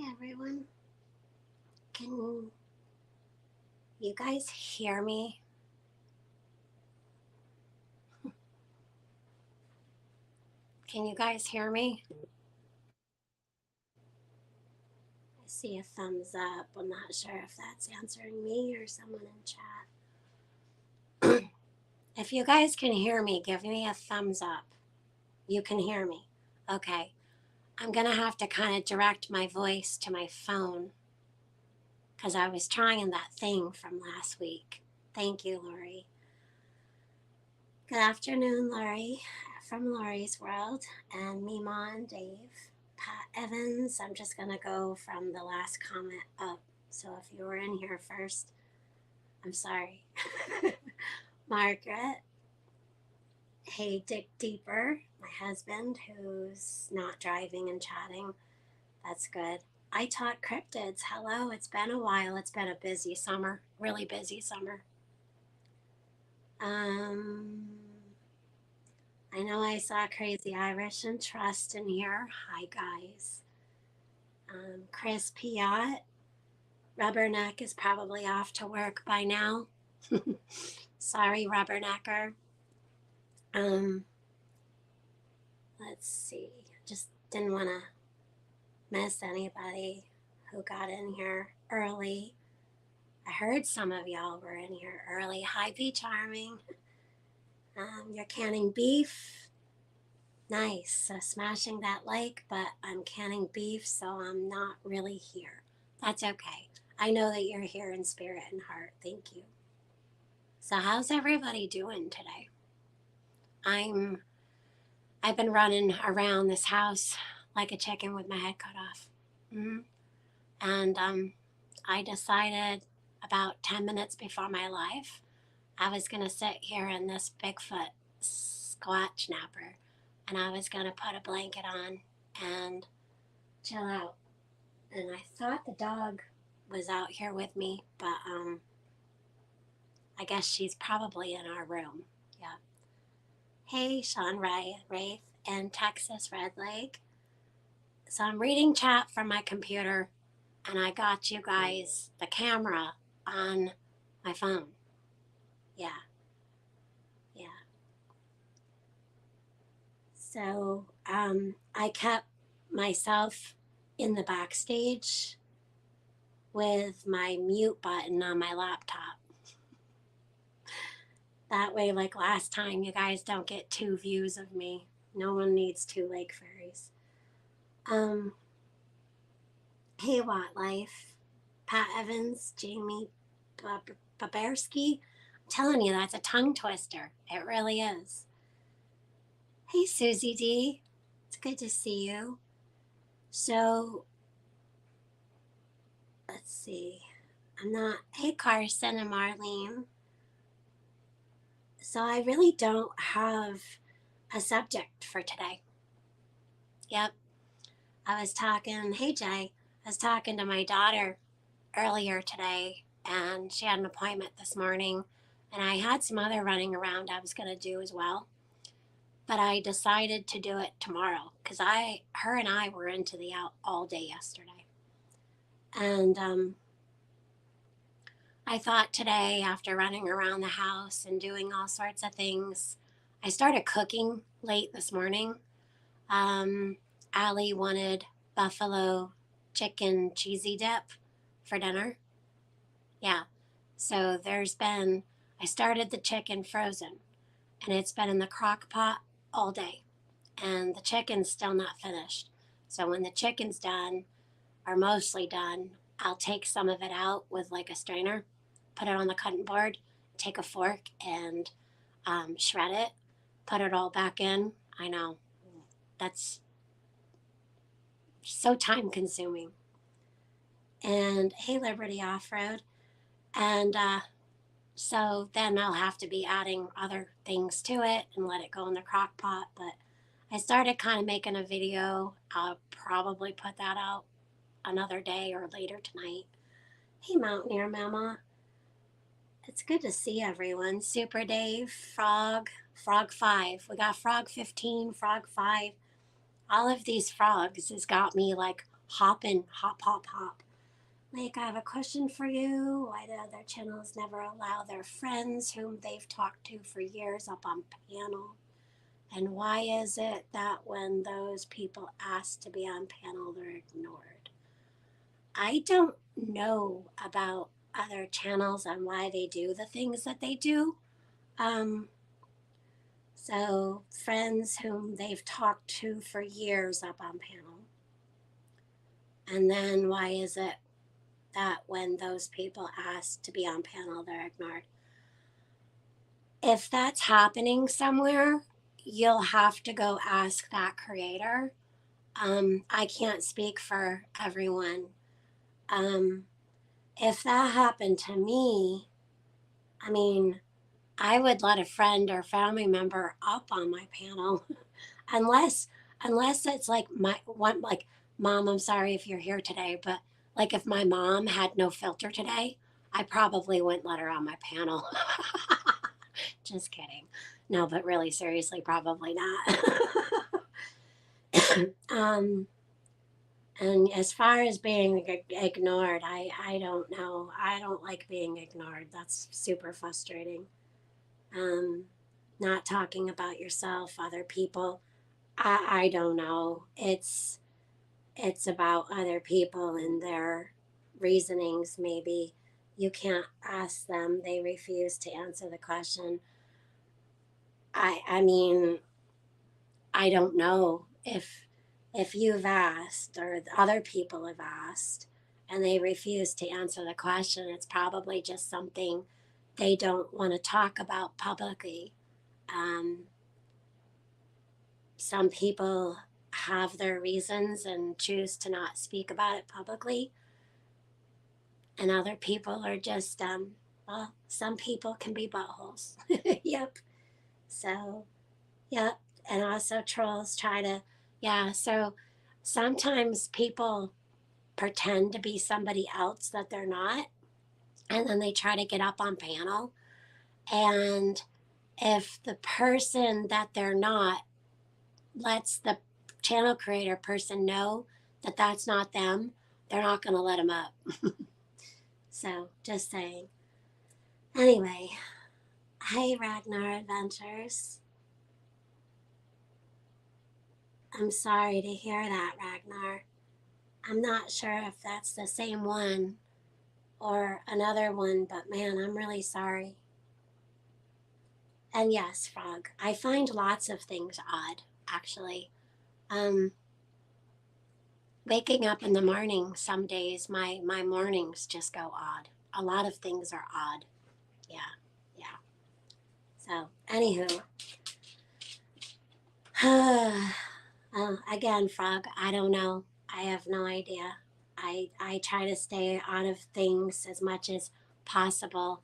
everyone. Can you guys hear me? Can you guys hear me? I see a thumbs up. I'm not sure if that's answering me or someone in chat. If you guys can hear me, give me a thumbs up. You can hear me. Okay. I'm going to have to kind of direct my voice to my phone because I was trying that thing from last week. Thank you, Lori. Good afternoon, Lori, from Lori's World, and Mima and Dave. Pat Evans, I'm just going to go from the last comment up. So if you were in here first, I'm sorry. Margaret. Hey, Dick Deeper, my husband, who's not driving and chatting. That's good. I taught cryptids. Hello, it's been a while. It's been a busy summer, really busy summer. I know I saw Crazy Irish and Trust in here. Hi, guys. Chris Piat. Rubberneck is probably off to work by now. Sorry, Rubbernecker. Let's see. Just didn't want to miss anybody who got in here early. I heard some of y'all were in here early. Hi, Be Charming. You're canning beef. Nice. So smashing that like, but I'm canning beef, so I'm not really here. That's okay. I know that you're here in spirit and heart. Thank you. So how's everybody doing today? I've been running around this house like a chicken with my head cut off. And I decided about 10 minutes before my life, I was going to sit here in this Bigfoot squat napper, and I was going to put a blanket on and chill out. And I thought the dog was out here with me, but I guess she's probably in our room. Yeah. Hey, Sean Wraith and Texas Red Lake. So I'm reading chat from my computer, and I got you guys the camera on my phone. Yeah. So I kept myself in the backstage with my mute button on my laptop. That way, like last time, you guys don't get 2 views of me. No one needs 2 lake fairies. Hey, Watt Life, Pat Evans, Jamie Baberski. I'm telling you, that's a tongue twister. It really is. Hey, Susie D. It's good to see you. So, let's see. Hey, Carson and Marlene. So I really don't have a subject for today. Yep. Hey Jay, I was talking to my daughter earlier today, and she had an appointment this morning, and I had some other running around I was going to do as well. But I decided to do it tomorrow because her and I were into the out all day yesterday. And I thought today, after running around the house and doing all sorts of things, I started cooking late this morning. Allie wanted buffalo chicken cheesy dip for dinner. Yeah. So I started the chicken frozen, and it's been in the crock pot all day, and the chicken's still not finished. So when the chicken's done, or mostly done, I'll take some of it out with like a strainer, put it on the cutting board, take a fork and shred it, put it all back in. I know, that's so time consuming. And hey, Liberty Off-Road. And so then I'll have to be adding other things to it and let it go in the crock pot. But I started kind of making a video. I'll probably put that out another day or later tonight. Hey, Mountaineer Mama. It's good to see everyone. Super Dave, Frog 5. We got Frog 15, Frog 5. All of these frogs has got me like hop and hop, hop, hop. Like, I have a question for you. Why do other channels never allow their friends whom they've talked to for years up on panel? And why is it that when those people ask to be on panel, they're ignored? I don't know about other channels and why they do the things that they do. So friends whom they've talked to for years up on panel. And then why is it that when those people ask to be on panel, they're ignored? If that's happening somewhere, you'll have to go ask that creator. I can't speak for everyone. If that happened to me, I mean, I would let a friend or family member up on my panel, unless it's like my one, like, Mom, I'm sorry if you're here today, but like if my mom had no filter today, I probably wouldn't let her on my panel. Just kidding. No, but really seriously, probably not. um, and as far as being ignored, I don't know. I don't like being ignored. That's super frustrating. Um, Not talking about yourself, other people. I don't know. It's about other people and their reasonings. Maybe you can't ask them. They refuse to answer the question. I mean, I don't know if you've asked or other people have asked and they refuse to answer the question, it's probably just something they don't want to talk about publicly. Um, some people have their reasons and choose to not speak about it publicly, and other people are just, well, some people can be buttholes. Yep. So, yep. And also, trolls try to, yeah. So sometimes people pretend to be somebody else that they're not, and then they try to get up on panel. And if the person that they're not lets the channel creator person know that that's not them, they're not going to let them up. So, just saying. Anyway, hey, Ragnar Adventures. I'm sorry to hear that, Ragnar. I'm not sure if that's the same one or another one, but man, I'm really sorry. And yes, Frog, I find lots of things odd, actually. Waking up in the morning, some days my mornings just go odd. A lot of things are odd. Yeah, yeah. So, anywho, again, Frog, I don't know. I have no idea. I try to stay out of things as much as possible,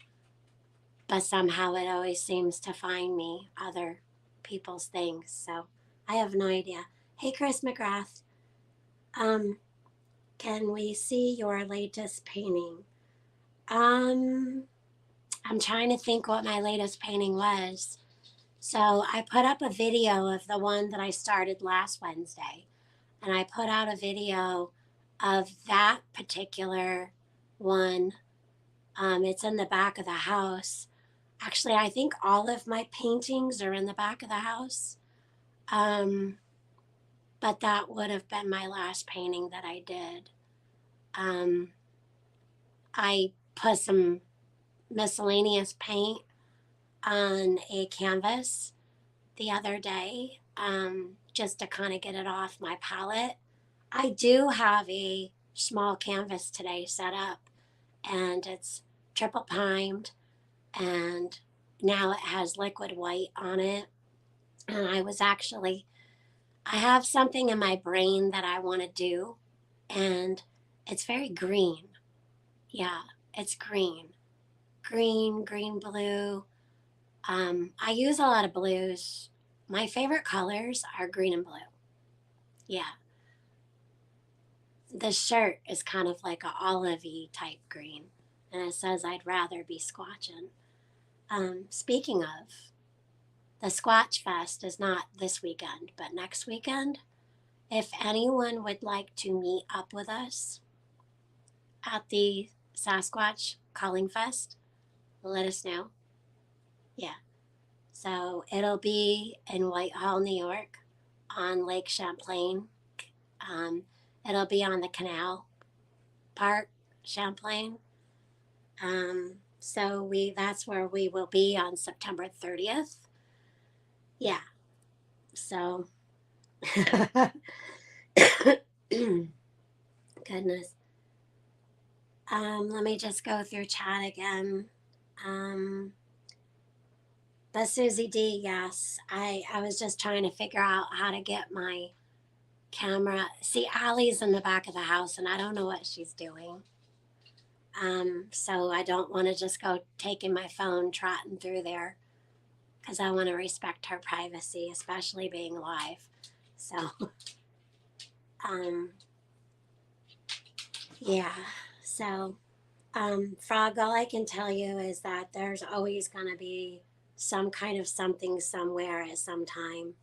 but somehow it always seems to find me other people's things. So I have no idea. Hey, Chris McGrath, can we see your latest painting? I'm trying to think what my latest painting was. So I put up a video of the one that I started last Wednesday, and I put out a video of that particular one. It's in the back of the house. Actually, I think all of my paintings are in the back of the house. But that would have been my last painting that I did. I put some miscellaneous paint on a canvas the other day, just to kind of get it off my palette. I do have a small canvas today set up, and it's triple primed, and now it has liquid white on it. And I have something in my brain that I want to do, and it's very green. Yeah, it's green. Green, blue. I use a lot of blues. My favorite colors are green and blue. Yeah. The shirt is kind of like a olivey type green, and it says I'd rather be squatching. Speaking of, the Squatch Fest is not this weekend, but next weekend. if anyone would like to meet up with us at the Sasquatch Calling Fest, let us know. Yeah. So it'll be in Whitehall, New York, on Lake Champlain. It'll be on the Canal Park, Champlain. So that's where we will be on September 30th. Yeah. So goodness. Let me just go through chat again. But Susie D, yes. I was just trying to figure out how to get my camera. See, Allie's in the back of the house and I don't know what she's doing. So I don't want to just go taking my phone trotting through there because I want to respect her privacy, especially being live. So, yeah. So, Frog, all I can tell you is that there's always going to be some kind of something somewhere at some time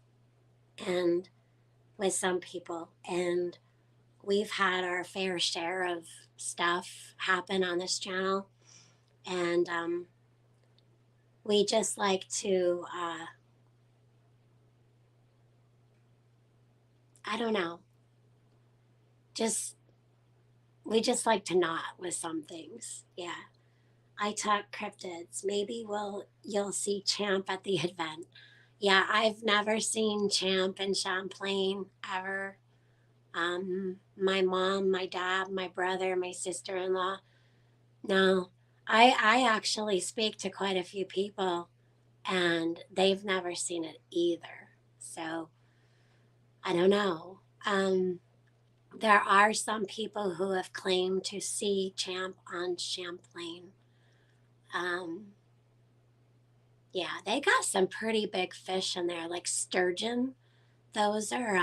and with some people. And we've had our fair share of stuff happen on this channel. And we just like to, I don't know, we just like to knot with some things. Yeah. I talk cryptids. Maybe you'll see Champ at the event. Yeah, I've never seen Champ in Champlain ever. My mom, my dad, my brother, my sister-in-law. No, I actually speak to quite a few people and they've never seen it either. So I don't know. There are some people who have claimed to see Champ on Champlain. Yeah, they got some pretty big fish in there, like sturgeon. Those are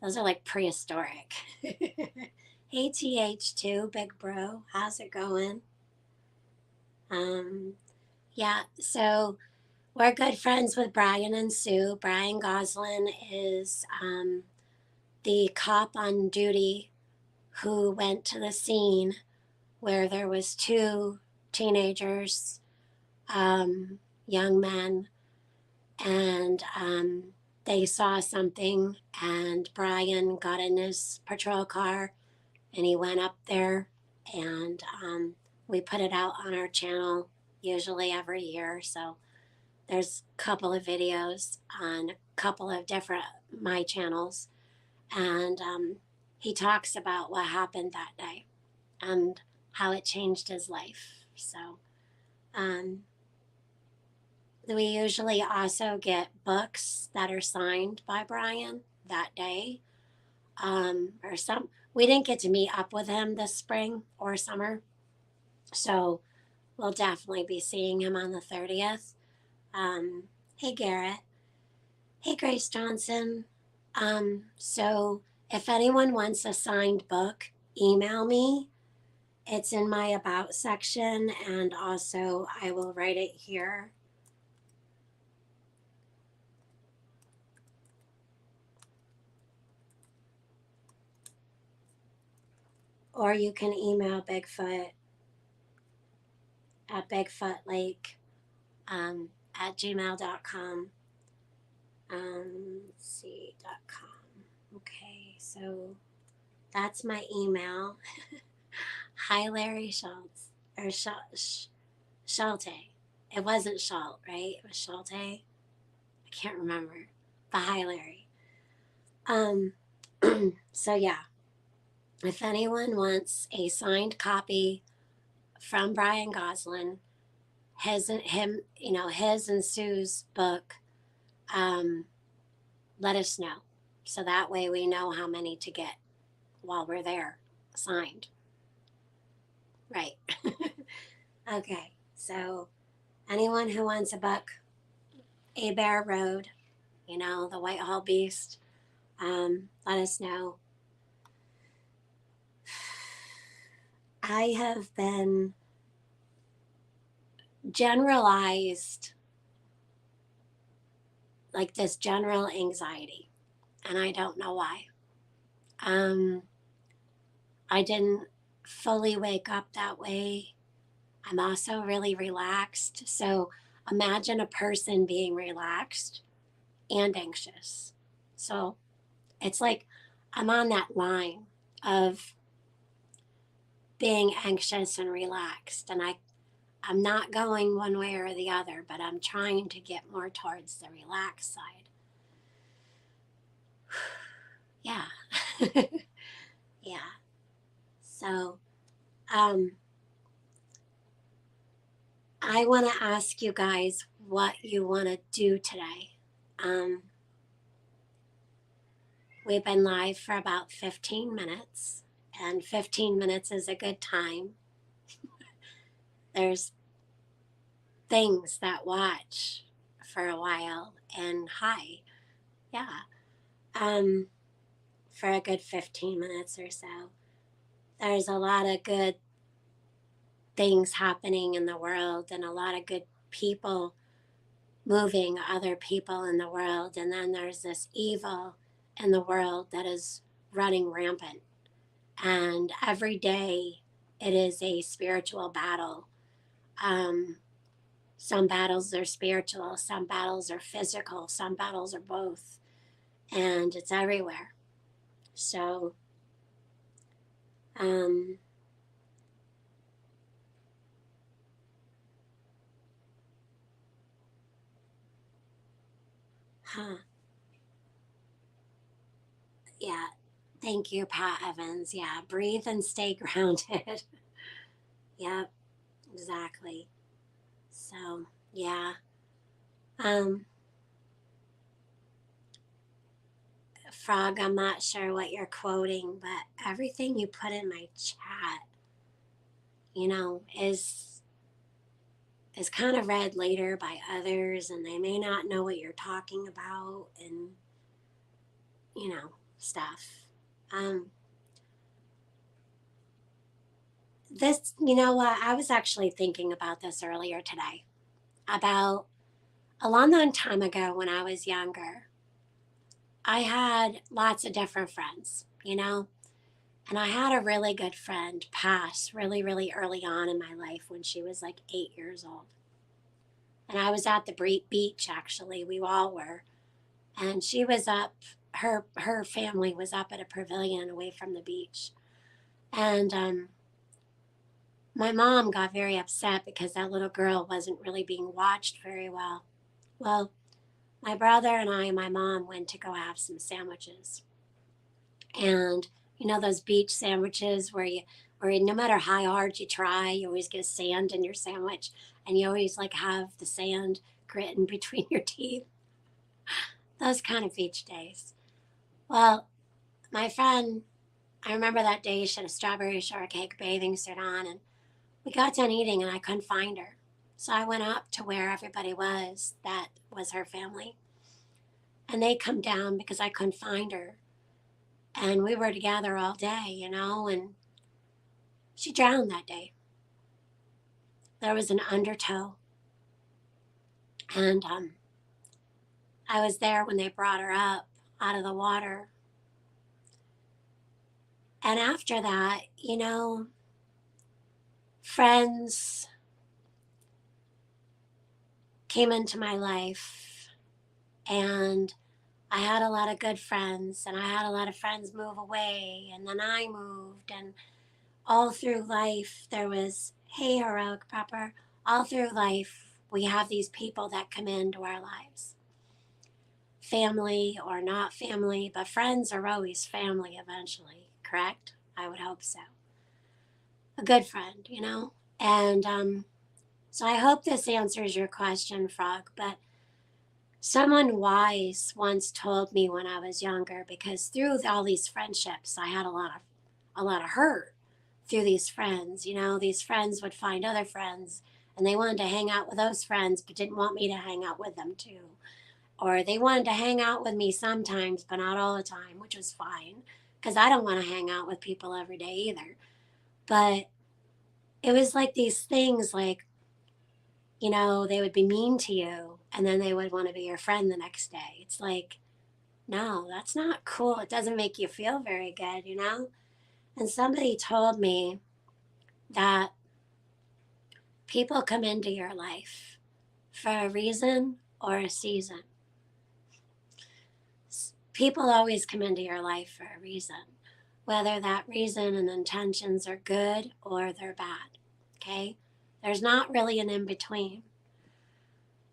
like prehistoric. Hey TH2, big bro, how's it going? Yeah, so we're good friends with Brian and Sue. Brian Goslin is the cop on duty who went to the scene where there was two teenagers, young men, and they saw something, and Brian got in his patrol car and he went up there, and we put it out on our channel usually every year. So there's a couple of videos on a couple of different my channels, and he talks about what happened that day and how it changed his life. So we usually also get books that are signed by Brian that day. Or some, we didn't get to meet up with him this spring or summer. So we'll definitely be seeing him on the 30th. Hey, Garrett. Hey, Grace Johnson. So if anyone wants a signed book, email me. It's in my about section, and also I will write it here. Or you can email Bigfoot at bigfootlake at gmail.com. Let's see, .com. Okay, so that's my email. Hi, Larry Schultz. Or Schulte. It wasn't Schult, right? It was Schulte. I can't remember. But hi, Larry. So yeah, if anyone wants a signed copy from Brian Goslin, his and Sue's book, let us know. So that way we know how many to get while we're there signed. Right. Okay. So anyone who wants a book, A Bear Road, the Whitehall Beast, let us know. I have been generalized like this general anxiety. and I don't know why. Um, I didn't fully wake up that way. I'm also really relaxed. So imagine a person being relaxed and anxious. So it's like I'm on that line of being anxious and relaxed. And I'm not going one way or the other, but I'm trying to get more towards the relaxed side. Yeah. Yeah. So I want to ask you guys what you want to do today. Um, we've been live for about 15 minutes, and 15 minutes is a good time. There's things that watch for a while, and hi, yeah, for a good 15 minutes or so. There's a lot of good things happening in the world, and a lot of good people moving other people in the world. And then there's this evil in the world that is running rampant. And every day it is a spiritual battle. Some battles are spiritual, some battles are physical, some battles are both. And it's everywhere. So, um, huh, yeah. Thank you, Pat Evans. Yeah, breathe and stay grounded. Yep, exactly. So, yeah. Um, Frog, I'm not sure what you're quoting, but everything you put in my chat, is kind of read later by others, and they may not know what you're talking about, and stuff. Um, what? I was actually thinking about this earlier today. About a long time ago when I was younger, I had lots of different friends, and I had a really good friend pass really, really early on in my life when she was like 8 years old. And I was at the beach, actually. We all were. And she was up, her family was up at a pavilion away from the beach. And my mom got very upset because that little girl wasn't really being watched very well. Well, my brother and I and my mom went to go have some sandwiches. And those beach sandwiches where no matter how hard you try, you always get sand in your sandwich, and you always like have the sand gritting between your teeth. Those kind of beach days. Well, my friend, I remember that day she had a strawberry shortcake bathing suit on, and we got done eating, and I couldn't find her. So I went up to where everybody was. That was her family. And they come down because I couldn't find her. And we were together all day, and she drowned that day. There was an undertow. And I was there when they brought her up out of the water. And after that, friends came into my life, and I had a lot of good friends, and I had a lot of friends move away, and then I moved, and all through life there was, hey, heroic pepper, all through life we have these people that come into our lives. Family or not family, but friends are always family eventually, correct? I would hope so. A good friend, And so I hope this answers your question, Frog, but someone wise once told me when I was younger, because through all these friendships, I had a lot of hurt through these friends. These friends would find other friends, and they wanted to hang out with those friends, but didn't want me to hang out with them too. Or they wanted to hang out with me sometimes, but not all the time, which was fine, because I don't want to hang out with people every day either. But it was like these things like, they would be mean to you, and then they would want to be your friend the next day. It's like, No, that's not cool. It doesn't make you feel very good, you know? And somebody told me that people come into your life for a reason or a season. People always come into your life for a reason, whether that reason and intentions are good or they're bad. Okay? There's not really an in between.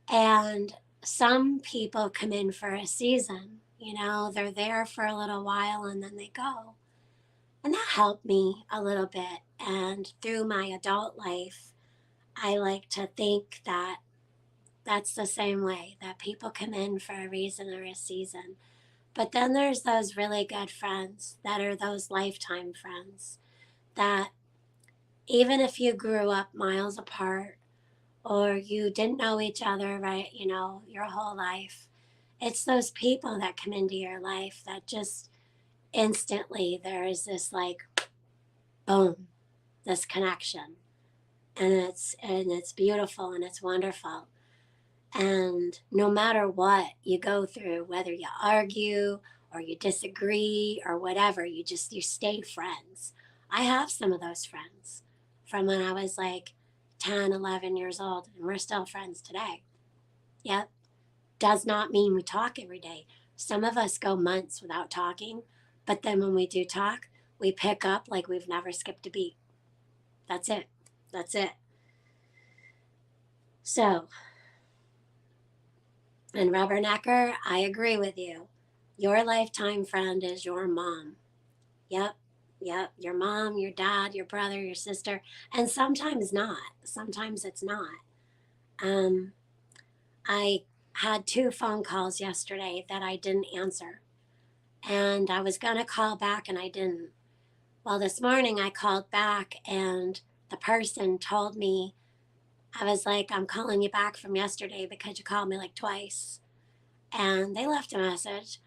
And some people come in for a season, you know, they're there for a little while and then they go. And that helped me a little bit. And through my adult life, I like to think that that's the same way, that people come in for a reason or a season. But then there's those really good friends that are those lifetime friends that even if you grew up miles apart or you didn't know each other, right, you know, your whole life, it's those people that come into your life that just instantly there is this like boom, this connection. And it's beautiful and it's wonderful. And no matter what you go through, whether you argue or you disagree or whatever, you stay friends. I have some of those friends from when I was like 10, 11 years old, and we're still friends today. Yep. Does not mean we talk every day. Some of us go months without talking, but then when we do talk, we pick up like we've never skipped a beat. That's it. That's it. So, and Rubbernecker, I agree with you. Your lifetime friend is your mom. Yep, yep. Your mom, your dad, your brother, your sister, and sometimes not. Sometimes it's not. Um, I had two phone calls yesterday that I didn't answer, and I was going to call back and I didn't. Well, this morning I called back, and the person told me, I was like, I'm calling you back from yesterday because you called me like twice. And they left a message.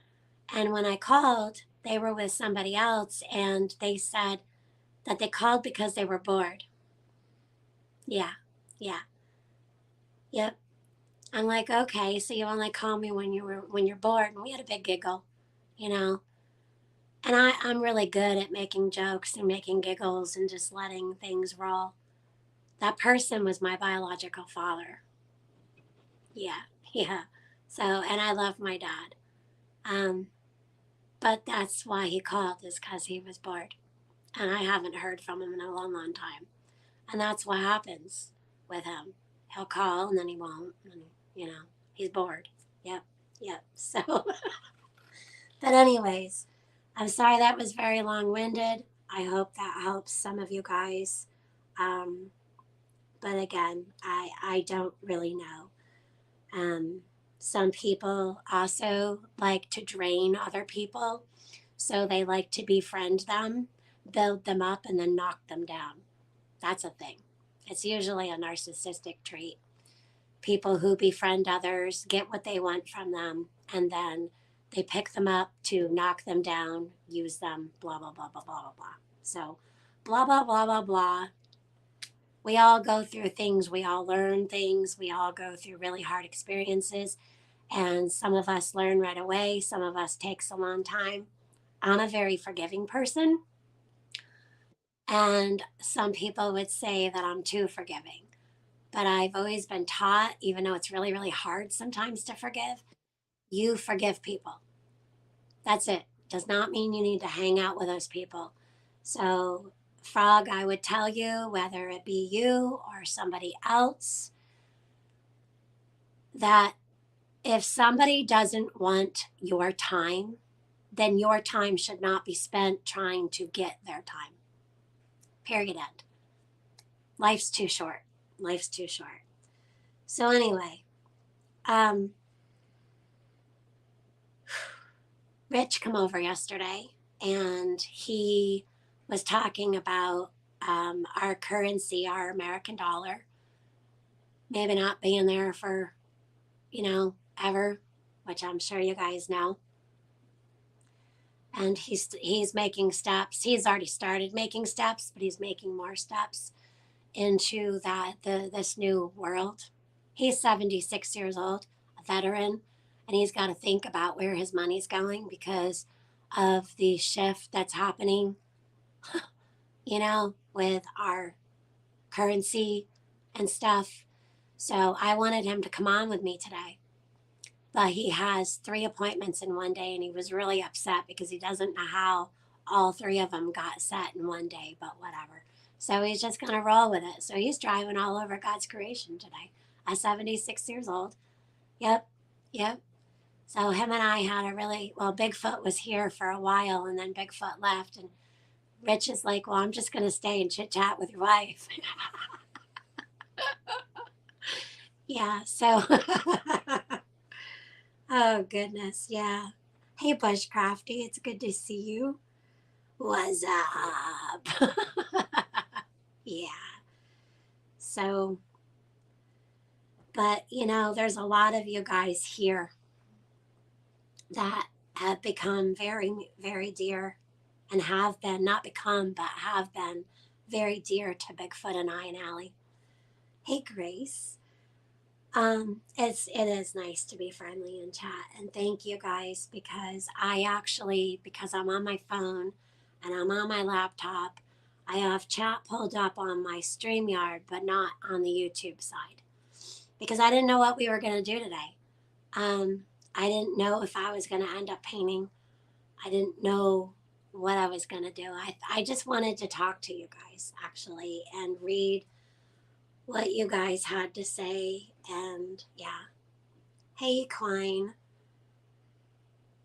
And when I called, they were with somebody else and they said that they called because they were bored. Yeah, yeah, yep. I'm like, okay, so you only call me when you're bored. And we had a big giggle, you know. And I'm really good at making jokes and making giggles and just letting things roll. That person was my biological father. Yeah, yeah. So, and I love my dad. Um, but that's why he called, is because he was bored. And I haven't heard from him in a long, long time. And that's what happens with him. He'll call and then he won't. And, you know, he's bored. Yep, yep. So, but, anyways, I'm sorry that was very long winded. I hope that helps some of you guys. Um, but again, I don't really know. Um, some people also like to drain other people. So they like to befriend them, build them up, and then knock them down. That's a thing. It's usually a narcissistic trait. People who befriend others get what they want from them, and then they pick them up to knock them down, use them, blah, blah, blah, blah, blah, blah, blah. So, blah, blah, blah, blah, blah. We all go through things, we all learn things, we all go through really hard experiences, and some of us learn right away, some of us takes a long time. I'm a very forgiving person, and some people would say that I'm too forgiving. But I've always been taught, even though it's really, really hard sometimes to forgive, you forgive people. That's it. Does not mean you need to hang out with those people. So, Frog, I would tell you, whether it be you or somebody else, that if somebody doesn't want your time, then your time should not be spent trying to get their time. Period. End. Life's too short. Life's too short. So, anyway, um, Rich come over yesterday and he was talking about our currency, our American dollar, maybe not being there for, you know, ever, which I'm sure you guys know. And he's making steps. He's already started making steps, but he's making more steps into this new world. He's 76 years old, a veteran, and he's got to think about where his money's going because of the shift that's happening, with our currency and stuff. So I wanted him to come on with me today. But he has 3 appointments in one day, and he was really upset because he doesn't know how all 3 of them got set in one day, but whatever. So he's just going to roll with it. So he's driving all over God's creation today at 76 years old. Yep, yep. So him and I had a Bigfoot was here for a while, and then Bigfoot left, and Rich is like, well, I'm just going to stay and chit chat with your wife. Yeah, so, oh goodness, yeah. Hey, Bushcrafty, it's good to see you. What's up? Yeah. So, but there's a lot of you guys here that have become very, very dear and have been, not become, but have been very dear to Bigfoot and I and Allie. Hey, Grace. It is nice to be friendly in chat, and thank you guys because because I'm on my phone and I'm on my laptop, I have chat pulled up on my StreamYard, but not on the YouTube side because I didn't know what we were going to do today. I didn't know if I was going to end up painting. I didn't know what I was going to do. I just wanted to talk to you guys actually and read what you guys had to say. And yeah. Hey, Quine.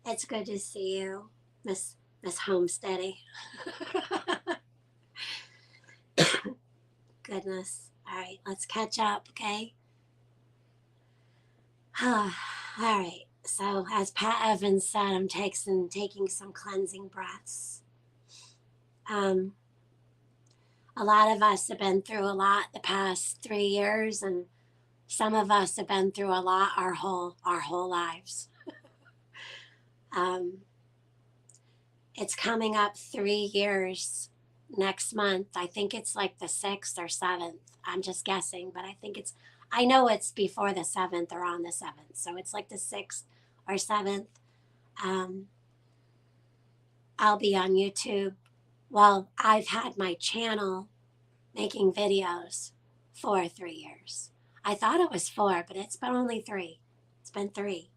It's good to see you, Miss Homesteady. Goodness. All right, let's catch up, okay? All right. So as Pat Evans said, I'm taking some cleansing breaths. A lot of us have been through a lot the past 3 years, and some of us have been through a lot our whole lives. It's coming up 3 years next month. I think it's like the 6th or 7th. I'm just guessing, but I know it's before the 7th or on the 7th. So it's like the 6th or 7th. I'll be on YouTube. Well, I've had my channel making videos for 3 years. I thought it was 4, but it's been only 3. It's been 3.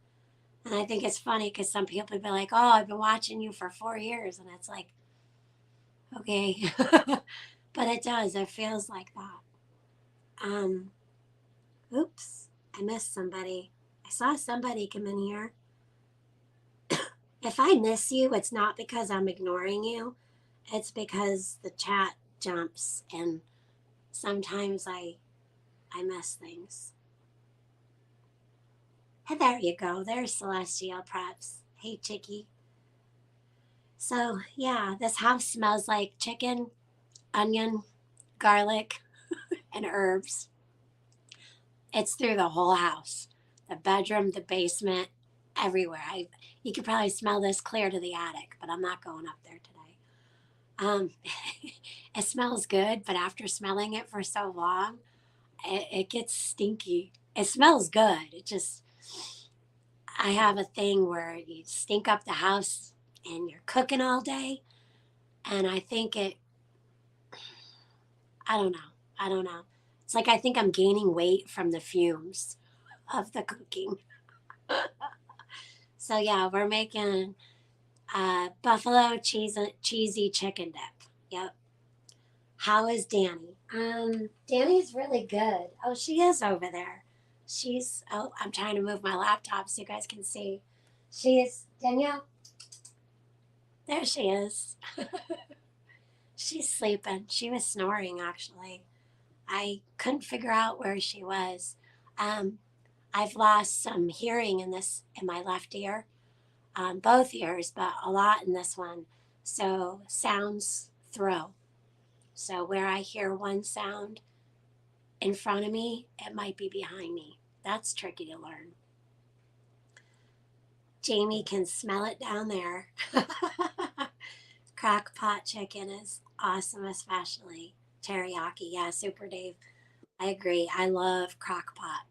And I think it's funny because some people be like, oh, I've been watching you for 4 years. And it's like, okay. But it does. It feels like that. Oops. I missed somebody. I saw somebody come in here. If I miss you, it's not because I'm ignoring you. It's because the chat jumps and sometimes I miss things. Hey, there you go. There's Celestial Preps. Hey, Chicky. So, yeah, this house smells like chicken, onion, garlic, and herbs. It's through the whole house. The bedroom, the basement, everywhere. You could probably smell this clear to the attic, but I'm not going up there today. It smells good, but after smelling it for so long, it gets stinky. It smells good. I have a thing where you stink up the house and you're cooking all day. And I think I don't know. It's like I think I'm gaining weight from the fumes of the cooking. So yeah, we're making buffalo cheesy chicken dip. Yep. How is Danny? Danny's really good. Oh, she is over there. I'm trying to move my laptop so you guys can see. Danielle. There she is. She's sleeping. She was snoring, actually. I couldn't figure out where she was. I've lost some hearing in my left ear, both ears, but a lot in this one. So sounds throw. So where I hear one sound in front of me, it might be behind me. That's tricky to learn. Jamie can smell it down there. Crock pot chicken is awesome, especially teriyaki. Yeah, Super Dave. I agree. I love crock pot.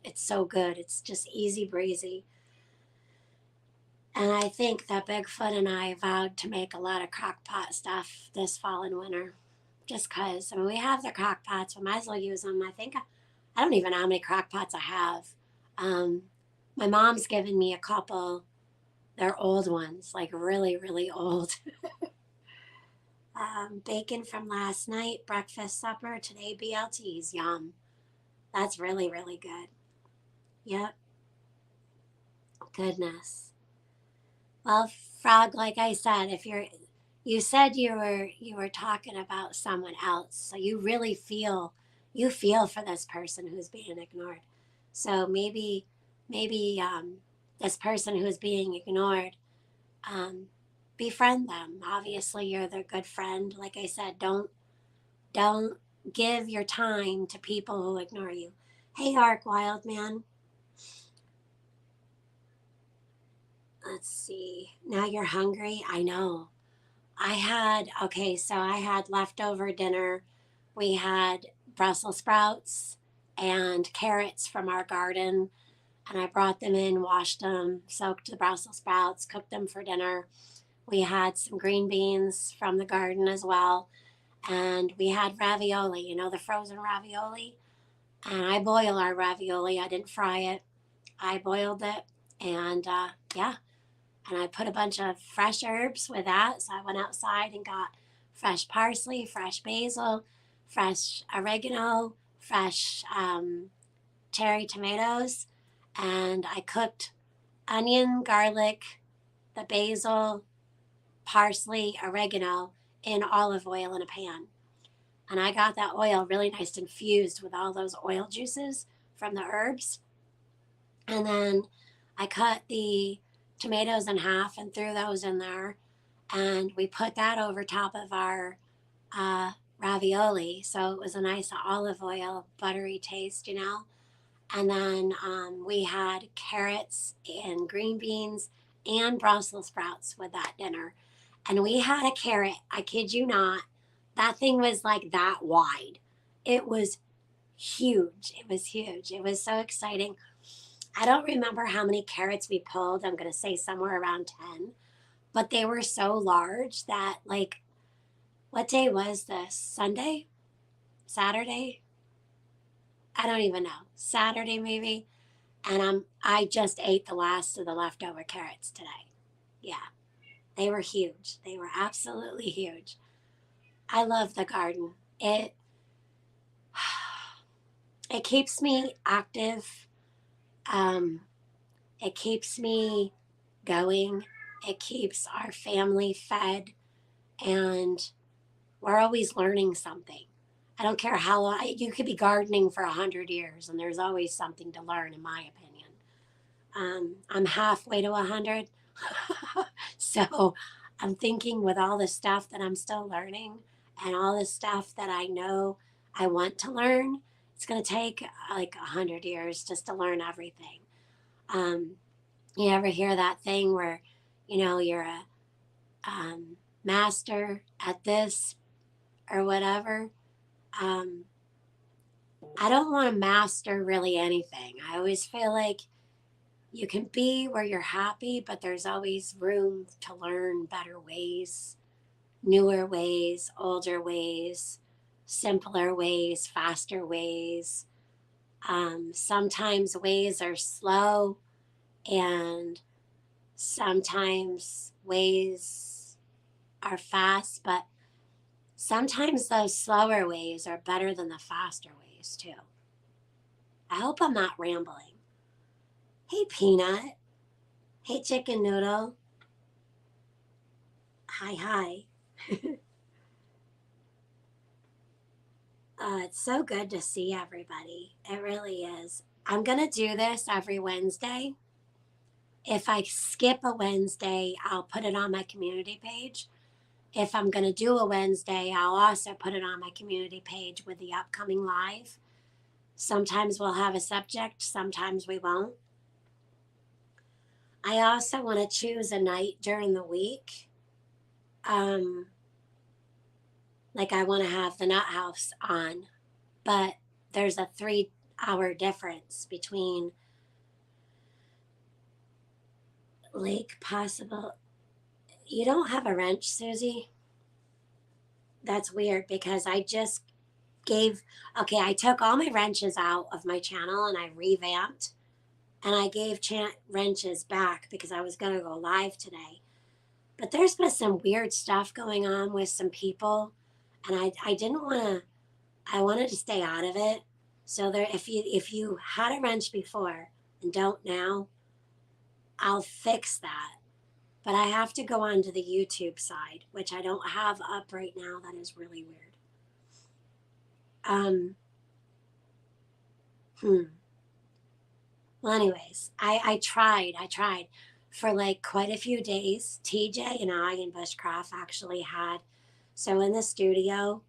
It's so good. It's just easy breezy. And I think that Bigfoot and I vowed to make a lot of crock pot stuff this fall and winter. Just because, I mean, we have the crock pots, we might as well use them. I don't even know how many crock pots I have. Um, my mom's given me a couple. They're old ones, like really, really old. Bacon from last night, breakfast, supper, today BLTs. Yum. That's really, really good. Yep. Goodness. Well, Frog, like I said, if you said you were talking about someone else, so you feel for this person who's being ignored. So maybe this person who's being ignored, um, befriend them. Obviously, you're their good friend. Like I said, don't give your time to people who ignore you. Hey, Ark Wildman. Let's see. Now you're hungry? I know. I had leftover dinner. We had Brussels sprouts and carrots from our garden, and I brought them in, washed them, soaked the Brussels sprouts, cooked them for dinner. We had some green beans from the garden as well, and we had ravioli, the frozen ravioli. And I boil our ravioli. I didn't fry it. I boiled it, and yeah, and I put a bunch of fresh herbs with that. So I went outside and got fresh parsley, fresh basil, fresh oregano, fresh cherry tomatoes, and I cooked onion, garlic, the basil, parsley, oregano in olive oil in a pan. And I got that oil really nice infused with all those oil juices from the herbs. And then I cut the tomatoes in half and threw those in there. And we put that over top of our ravioli. So it was a nice olive oil, buttery taste. And then we had carrots and green beans and Brussels sprouts with that dinner. And we had a carrot, I kid you not, that thing was like that wide. It was huge. It was huge. It was so exciting. I don't remember how many carrots we pulled. I'm going to say somewhere around 10. But they were so large that, like, what day was this? Sunday? Saturday? I don't even know. Saturday, maybe. And I just ate the last of the leftover carrots today. Yeah, they were huge. They were absolutely huge. I love the garden. It keeps me active. Um, it keeps me going. It keeps our family fed, and we're always learning something. I don't care how long, you could be gardening for 100 years, and there's always something to learn, in my opinion. I'm halfway to 100, so I'm thinking with all the stuff that I'm still learning and all the stuff that I know I want to learn, it's going to take like 100 years just to learn everything. Um, you ever hear that thing where, you're a master at this or whatever? Um, I don't want to master really anything. I always feel like you can be where you're happy, but there's always room to learn better ways, newer ways, older ways, simpler ways, faster ways. Sometimes ways are slow, and sometimes ways are fast, but sometimes those slower ways are better than the faster ways, too. I hope I'm not rambling. Hey, Peanut. Hey, Chicken Noodle. Hi, hi. It's so good to see everybody. It really is. I'm going to do this every Wednesday. If I skip a Wednesday, I'll put it on my community page. If I'm going to do a Wednesday, I'll also put it on my community page with the upcoming live. Sometimes we'll have a subject, sometimes we won't. I also want to choose a night during the week. Like I want to have the Nut House on, but there's a 3-hour difference between Lake possible. You don't have a wrench, Susie? That's weird because I just gave, okay, I took all my wrenches out of my channel and I revamped and I gave wrenches back because I was going to go live today. But there's been some weird stuff going on with some people and I didn't want to, I wanted to stay out of it. So there, if you had a wrench before and don't now, I'll fix that. But I have to go onto the YouTube side, which I don't have up right now. That is really weird. Um, hmm. Well, anyways, I tried. I tried for like quite a few days. TJ and I and Bushcraft actually had, so in the studio,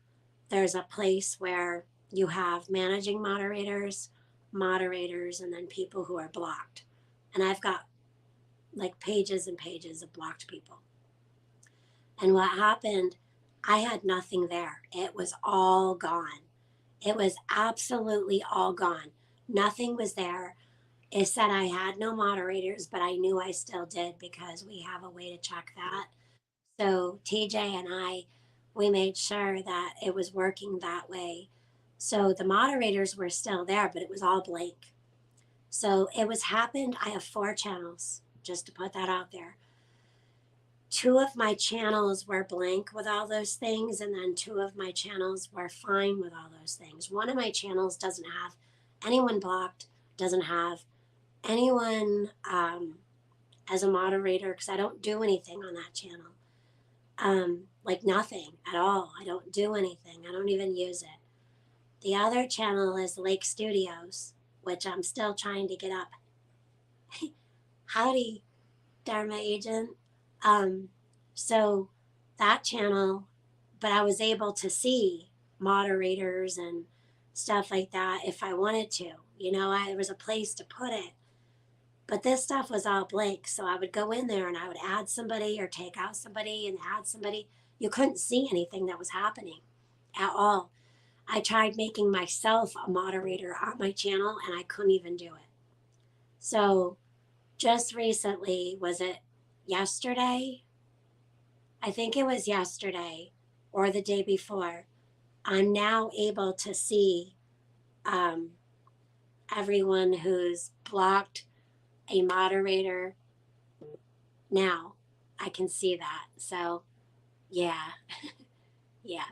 there's a place where you have managing moderators, and then people who are blocked. And I've got like pages and pages of blocked people. And what happened, I had nothing there. It was all gone. It was absolutely all gone. Nothing was there. It said I had no moderators, but I knew I still did because we have a way to check that. So TJ and I, we made sure that it was working that way. So the moderators were still there, but it was all blank. So it was happened. I have 4 channels, just to put that out there. 2 of my channels were blank with all those things, and then 2 of my channels were fine with all those things. One of my channels doesn't have anyone blocked, doesn't have anyone as a moderator because I don't do anything on that channel. Like nothing at all. I don't do anything. I don't even use it. The other channel is Lake Studios, which I'm still trying to get up. Howdy, Dharma Agent. So that channel, but I was able to see moderators and stuff like that if I wanted to. You know, there was a place to put it. But this stuff was all blank. So I would go in there and I would add somebody or take out somebody and add somebody. You couldn't see anything that was happening at all. I tried making myself a moderator on my channel and I couldn't even do it. So just recently, was it yesterday? I think it was yesterday or the day before. I'm now able to see everyone who's blocked a moderator. Now I can see that. So yeah, yeah.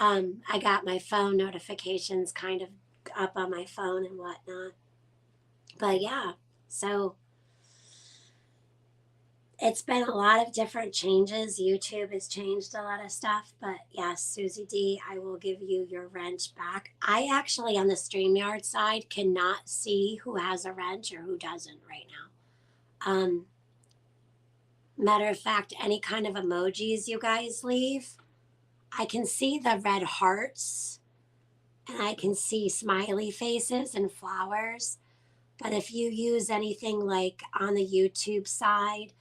I got my phone notifications kind of up on my phone and whatnot. But yeah, so it's been a lot of different changes. YouTube has changed a lot of stuff, but yes, Susie D, I will give you your wrench back. I actually, on the StreamYard side, cannot see who has a wrench or who doesn't right now. Matter of fact, any kind of emojis you guys leave, I can see the red hearts and I can see smiley faces and flowers. But if you use anything like on the YouTube side,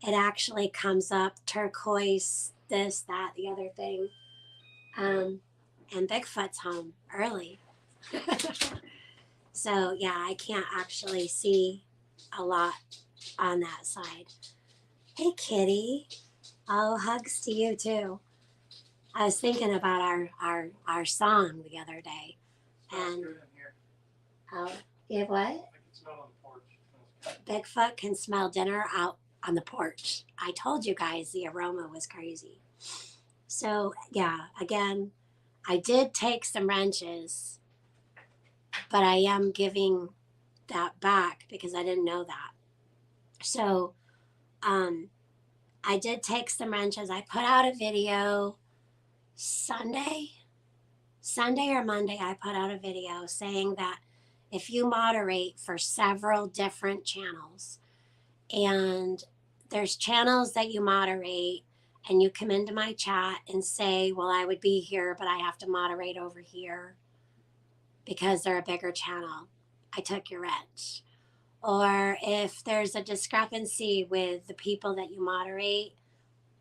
it actually comes up turquoise, this, that, the other thing. And Bigfoot's home early. So yeah, I can't actually see a lot on that side. Hey Kitty. Oh, hugs to you too. I was thinking about our song the other day. And oh, you have what? Bigfoot can smell dinner out on the porch. I told you guys the aroma was crazy. So yeah, again, I did take some wrenches, but I am giving that back because I didn't know that. So I did take some wrenches. I put out a video Sunday or Monday. I put out a video saying that if you moderate for several different channels, and there's channels that you moderate and you come into my chat and say, well, I would be here, but I have to moderate over here because they're a bigger channel, I took your wrench. Or if there's a discrepancy with the people that you moderate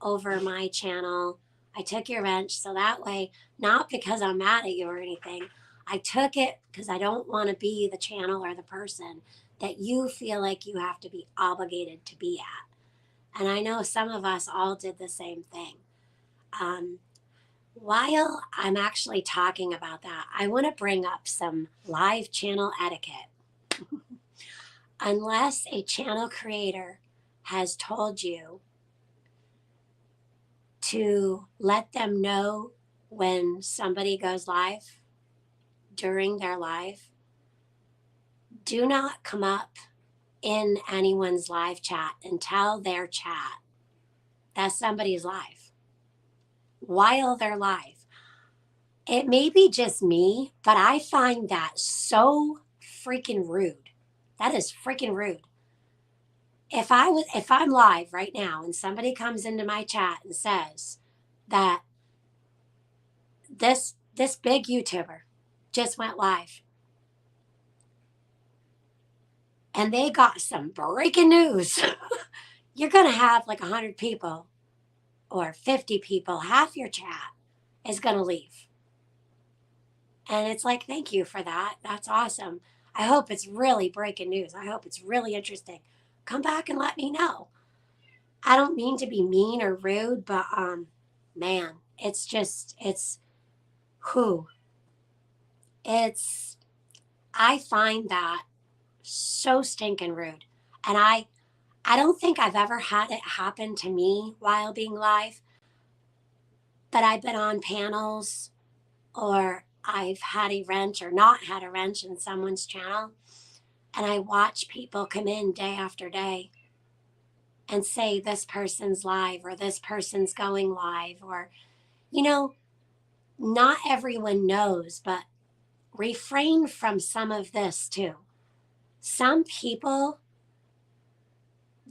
over my channel, I took your wrench. So that way, not because I'm mad at you or anything, I took it because I don't want to be the channel or the person that you feel like you have to be obligated to be at. And I know some of us all did the same thing. Um, while I'm actually talking about that, I want to bring up some live channel etiquette. Unless a channel creator has told you to let them know when somebody goes live during their live, do not come up in anyone's live chat and tell their chat that somebody's live while they're live. It may be just me, but I find that so freaking rude. That is freaking rude. If I'm live right now and somebody comes into my chat and says that this big YouTuber just went live and they got some breaking news, you're going to have like 100 people or 50 people, half your chat is going to leave. And it's like, thank you for that. That's awesome. I hope it's really breaking news. I hope it's really interesting. Come back and let me know. I don't mean to be mean or rude, but man, it's who. It's I find that so stinking rude. And I don't think I've ever had it happen to me while being live, but I've been on panels or I've had a wrench or not had a wrench in someone's channel. And I watch people come in day after day and say, this person's live or this person's going live. Or, you know, not everyone knows, but refrain from some of this too. Some people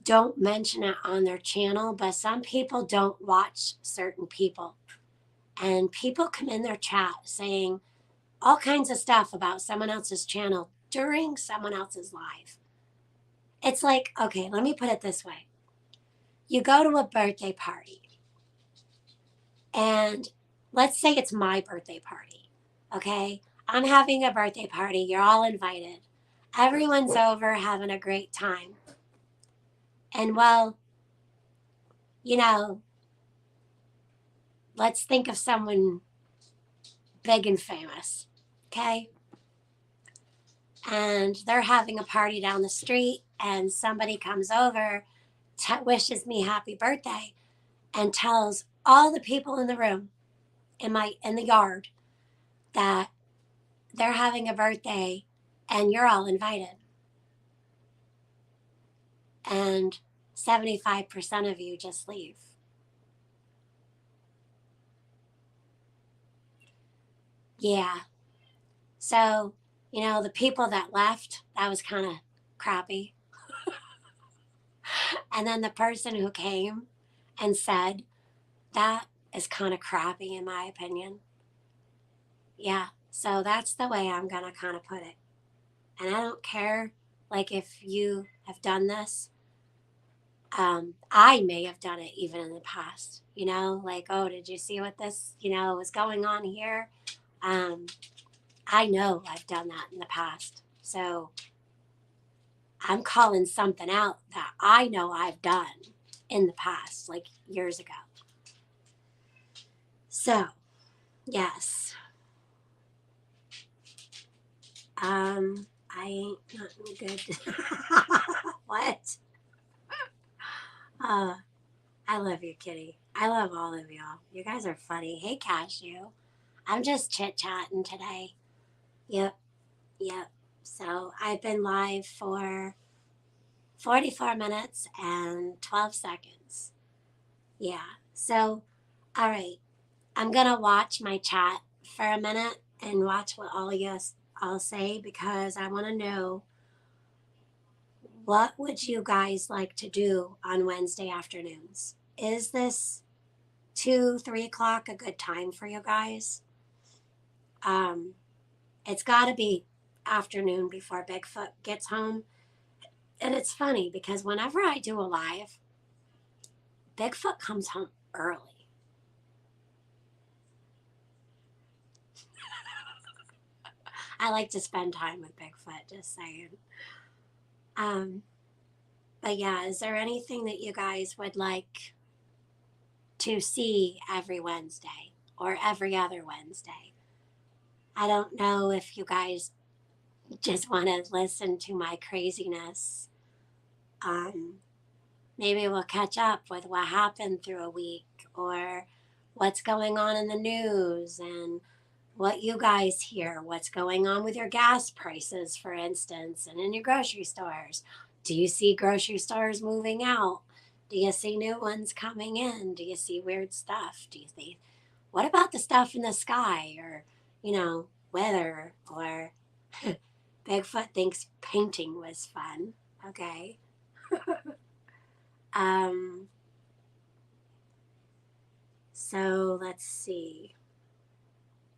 don't mention it on their channel, but some people don't watch certain people. And people come in their chat saying all kinds of stuff about someone else's channel during someone else's live. It's like, okay, let me put it this way. You go to a birthday party, and let's say it's my birthday party, okay? I'm having a birthday party. You're all invited. Everyone's over having a great time. And well, you know, let's think of someone big and famous, okay? And they're having a party down the street, and somebody comes over, wishes me happy birthday, and tells all the people in the room, in the yard, that they're having a birthday and you're all invited. And 75% of you just leave. Yeah. So, you know, the people that left, that was kind of crappy. And then the person who came and said, that is kind of crappy in my opinion. Yeah. So that's the way I'm going to kind of put it. And I don't care, like, if you have done this. I may have done it even in the past, you know, like, oh, did you see what this, was going on here? I know I've done that in the past. So I'm calling something out that I know I've done in the past, like years ago. So, yes. I ain't nothing good. What? I love you, Kitty. I love all of y'all. You guys are funny. Hey, Cashew. I'm just chit chatting today. Yep. Yep. So I've been live for 44 minutes and 12 seconds. Yeah. So, all right. I'm going to watch my chat for a minute and watch what all you all say because I want to know, what would you guys like to do on Wednesday afternoons? Is this 2, 3 o'clock a good time for you guys? It's got to be afternoon before Bigfoot gets home. And it's funny because whenever I do a live, Bigfoot comes home early. I like to spend time with Bigfoot, just saying. Um, but yeah, is there anything that you guys would like to see every Wednesday or every other Wednesday? I don't know if you guys just want to listen to my craziness. Um, Maybe we'll catch up with what happened through a week or what's going on in the news and what you guys hear, what's going on with your gas prices, for instance, and in your grocery stores. Do you see grocery stores moving out? Do you see new ones coming in? Do you see weird stuff? Do you see, what about the stuff in the sky or, weather or Bigfoot thinks painting was fun? Okay. Um, so let's see.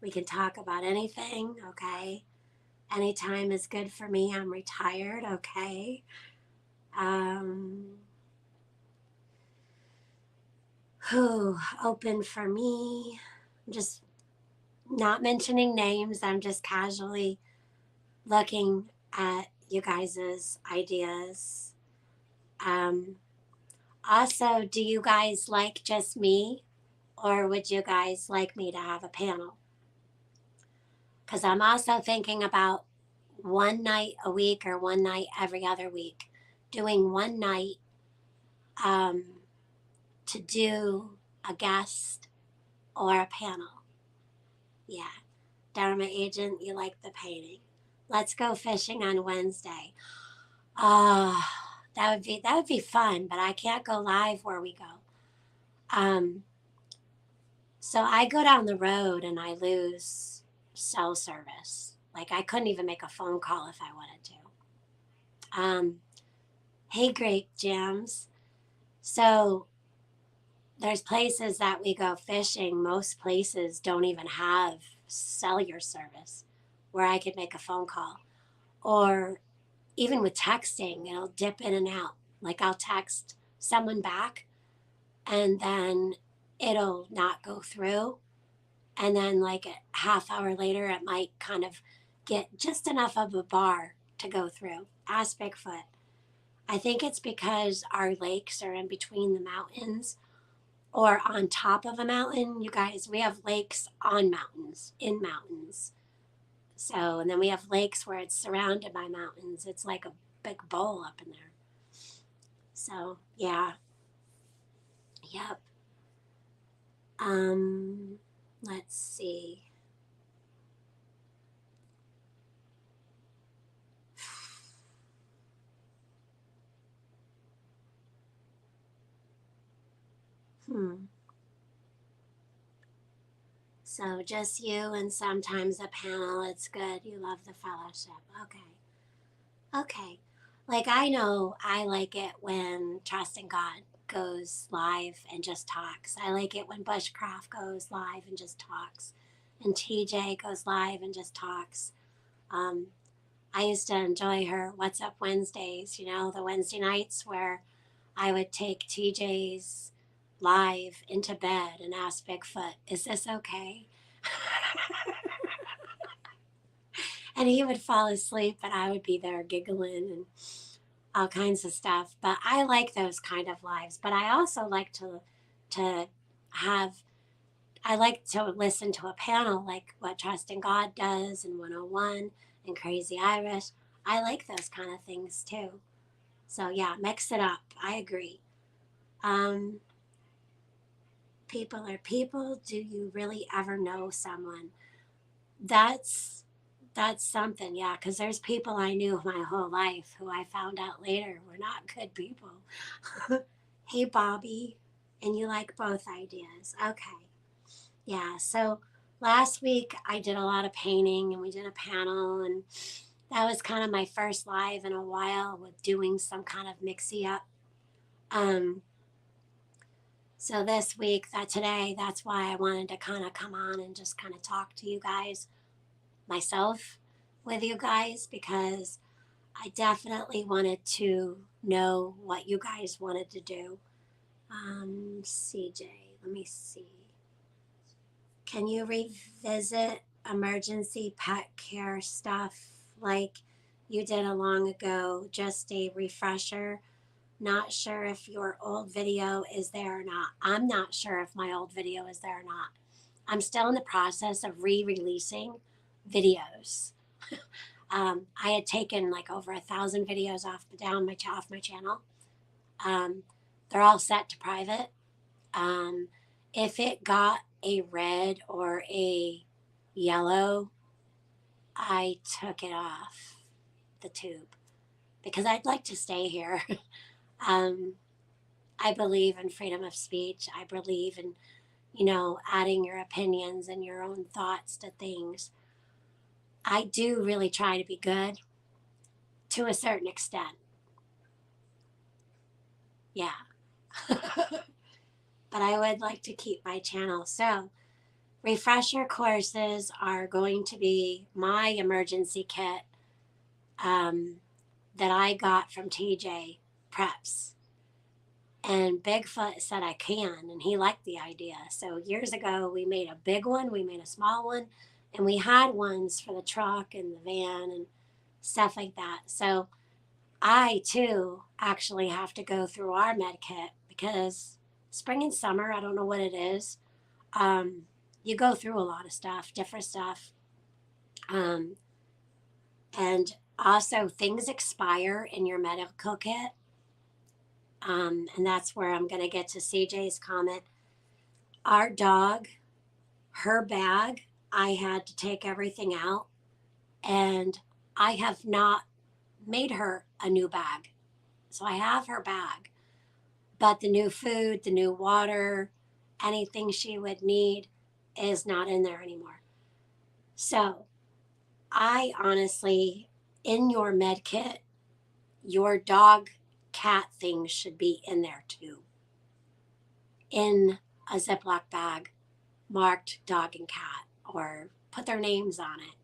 We can talk about anything, okay? Anytime is good for me. I'm retired, okay? Um, Open for me. I'm just not mentioning names. I'm just casually looking at you guys' ideas. Um, Also, do you guys like just me, or would you guys like me to have a panel? Because I'm also thinking about one night a week or one night every other week, doing one night um, to do a guest or a panel. Yeah, Dharma agent, you like the painting. Let's go fishing on Wednesday. Oh, that would be fun, but I can't go live where we go. Um, so I go down the road and I lose cell service. Like I couldn't even make a phone call if I wanted to. Hey, Grape Jams. So there's places that we go fishing. Most places don't even have cellular service where I could make a phone call. Or even with texting, it'll dip in and out. Like I'll text someone back and then it'll not go through. And then, like a half hour later, it might kind of get just enough of a bar to go through. Ask Bigfoot. I think it's because our lakes are in between the mountains or on top of a mountain. You guys, we have lakes on mountains, in mountains. So, and then we have lakes where it's surrounded by mountains. It's like a big bowl up in there. So, yeah. Yep. Um, let's see. Hmm. So just you and sometimes a panel. It's good. You love the fellowship. Okay. Okay. Like I know I like it when Trust in God goes live and just talks. I like it when Bushcraft goes live and just talks. And TJ goes live and just talks. Um, I used to enjoy her What's Up Wednesdays, the Wednesday nights where I would take TJ's live into bed and ask Bigfoot, is this okay? And he would fall asleep and I would be there giggling and all kinds of stuff. But I like those kind of lives. But I also like to have I like to listen to a panel like what Trust in God does and 101 and Crazy Irish. I like those kind of things too. So yeah, mix it up. I agree. Um, People are people. Do you really ever know someone? That's that's something, yeah, because there's people I knew my whole life who I found out later were not good people. Hey, Bobby, and you like both ideas. Okay. Yeah, so last week I did a lot of painting and we did a panel, and that was kind of my first live in a while with doing some kind of mixy up. Um, so this week, today, that's why I wanted to kind of come on and just kind of talk to you guys myself with you guys because I definitely wanted to know what you guys wanted to do. CJ, let me see. Can you revisit emergency pet care stuff? Like, you did a long ago, just a refresher. Not sure if your old video is there or not. I'm not sure if my old video is there or not. I'm still in the process of re-releasing videos. I had taken like over 1,000 videos off my channel. They're all set to private. If it got a red or a yellow, I took it off the tube because I'd like to stay here. I believe in freedom of speech. I believe in, adding your opinions and your own thoughts to things. I do really try to be good to a certain extent. Yeah. But I would like to keep my channel. So, refresher courses are going to be my emergency kit that I got from TJ Preps. And Bigfoot said I can, and he liked the idea. So years ago, we made a big one, we made a small one, and we had ones for the truck and the van and stuff like that. So I, too, actually have to go through our med kit because spring and summer, I don't know what it is. You go through a lot of stuff, different stuff. And also, things expire in your medical kit. And that's where I'm going to get to CJ's comment. Our dog, her bag, I had to take everything out, and I have not made her a new bag. So I have her bag, but the new food, the new water, anything she would need is not in there anymore. So I honestly, in your med kit, your dog cat things should be in there too, in a Ziploc bag marked dog and cat, or put their names on it.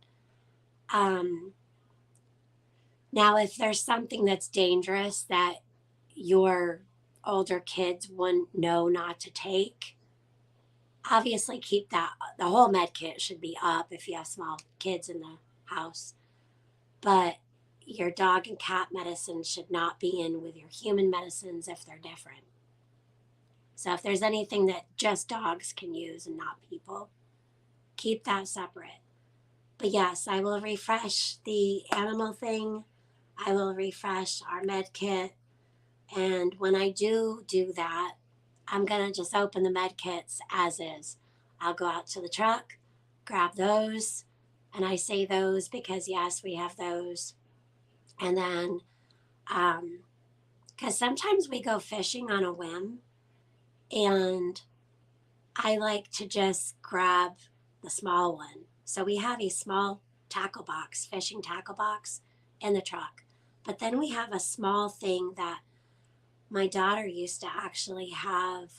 Now, if there's something that's dangerous that your older kids wouldn't know not to take, obviously keep that. The whole med kit should be up if you have small kids in the house. But your dog and cat medicine should not be in with your human medicines if they're different. So if there's anything that just dogs can use and not people, keep that separate. But yes, I will refresh the animal thing. I will refresh our med kit. And when I do that, I'm going to just open the med kits as is. I'll go out to the truck, grab those. And I say those because, yes, we have those. And then, because sometimes we go fishing on a whim, and I like to just grab the small one. So we have a small tackle box, fishing tackle box in the truck. But then we have a small thing that my daughter used to actually have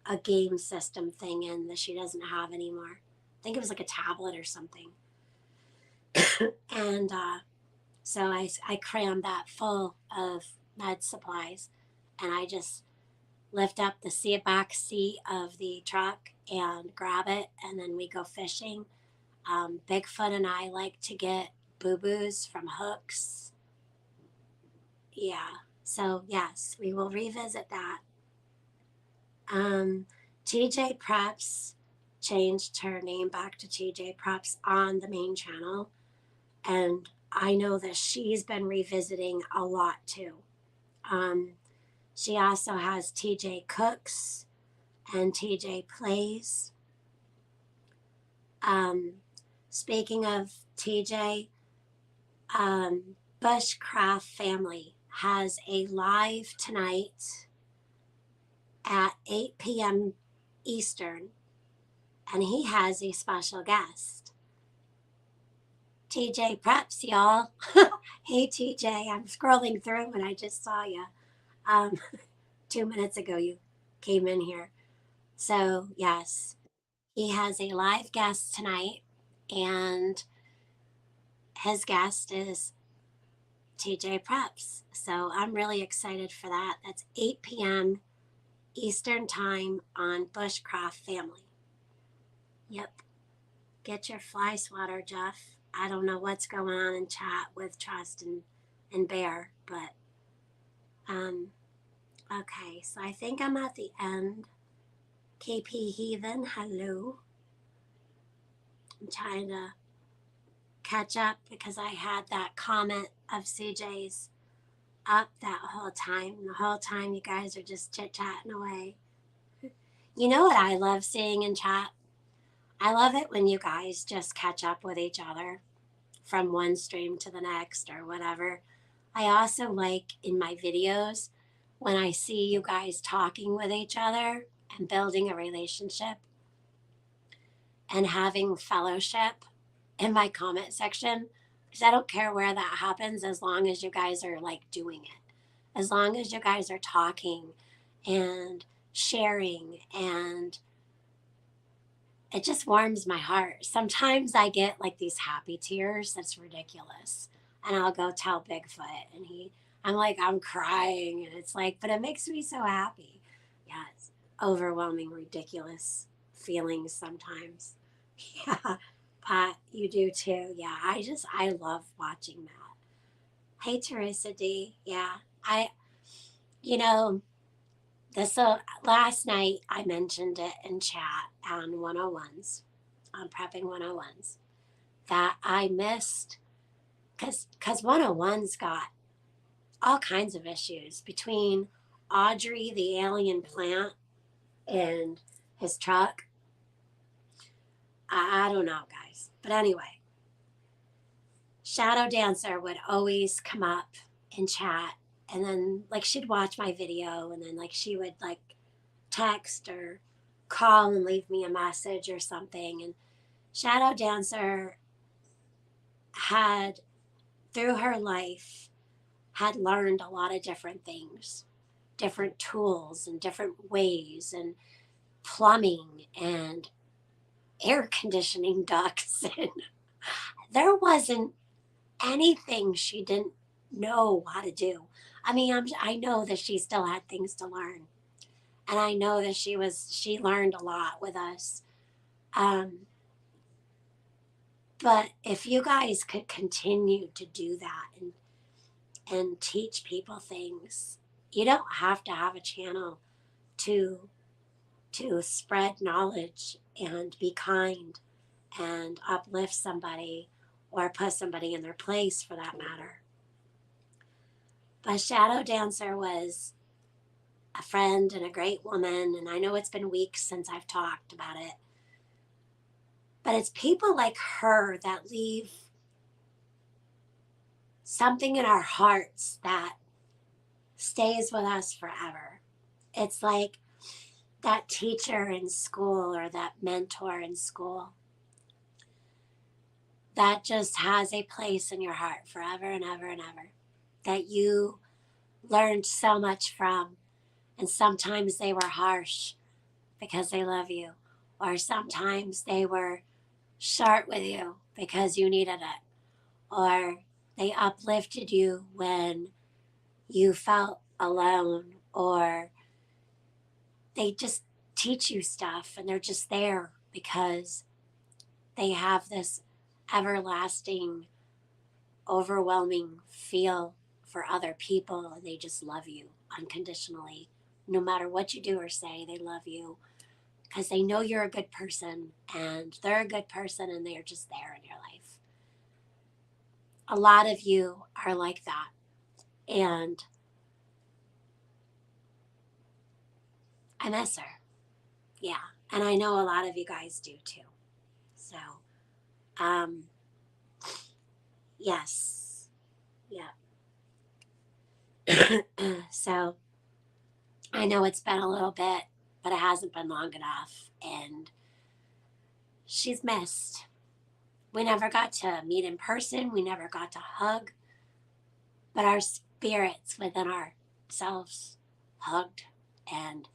a game system thing in that she doesn't have anymore. I think it was like a tablet or something. And so I crammed that full of med supplies, and I just lift up the back seat of the truck and grab it, and then we go fishing. Bigfoot and I like to get boo-boos from hooks. Yeah, so yes, we will revisit that. TJ Preps changed her name back to TJ Preps on the main channel, and I know that she's been revisiting a lot too. She also has TJ Cooks and TJ Plays. Speaking of TJ, Bushcraft Family has a live tonight at 8 p.m. Eastern, and he has a special guest. TJ Preps, y'all. Hey, TJ, I'm scrolling through and I just saw you. 2 minutes ago, you came in here. So, yes, he has a live guest tonight, and his guest is TJ Preps. So, I'm really excited for that. That's 8 p.m. Eastern Time on Bushcraft Family. Yep. Get your fly swatter, Jeff. I don't know what's going on in chat with Trust and Bear, but okay, so I think I'm at the end. KP Heathen, hello. I'm trying to catch up because I had that comment of CJ's up that whole time. The whole time you guys are just chit-chatting away. You know what I love seeing in chat? I love it when you guys just catch up with each other from one stream to the next or whatever. I also like in my videos when I see you guys talking with each other and building a relationship and having fellowship in my comment section, because I don't care where that happens as long as you guys are like doing it. As long as you guys are talking and sharing, and it just warms my heart. Sometimes I get like these happy tears that's ridiculous. And I'll go tell Bigfoot and I'm like, I'm crying, and it's like, but it makes me so happy. Yeah, it's overwhelming, ridiculous feelings sometimes. Yeah, Pat, you do too. Yeah, I love watching that. Hey, Teresa D. Yeah, you know, this last night I mentioned it in chat on 101s, on Prepping 101s, that I missed because 101's got all kinds of issues between Audrey, the alien plant, and his truck. I don't know, guys. But anyway, Shadow Dancer would always come up in chat, and then like she'd watch my video, and then like she would like text or call and leave me a message or something. And Shadow Dancer had, through her life, had learned a lot of different things, different tools and different ways, and plumbing and air conditioning ducts. And there wasn't anything she didn't know how to do. I mean, I know that she still had things to learn. And I know that she learned a lot with us. But if you guys could continue to do that and teach people things, you don't have to have a channel to spread knowledge and be kind and uplift somebody or put somebody in their place for that matter. But Shadow Dancer was a friend and a great woman, and I know it's been weeks since I've talked about it. But it's people like her that leave something in our hearts that stays with us forever. It's like that teacher in school or that mentor in school that just has a place in your heart forever and ever and ever, that you learned so much from. And sometimes they were harsh because they love you, or sometimes they were short with you because you needed it, or they uplifted you when you felt alone, or they just teach you stuff and they're just there because they have this everlasting, overwhelming feel for other people, and they just love you unconditionally. No matter what you do or say, they love you because they know you're a good person and they're a good person, and they're just there in your life. A lot of you are like that. And I miss her. Yeah. And I know a lot of you guys do too. So, yes. Yeah. So I know it's been a little bit, but it hasn't been long enough. And she's missed. We never got to meet in person. We never got to hug. But our spirits within ourselves hugged. And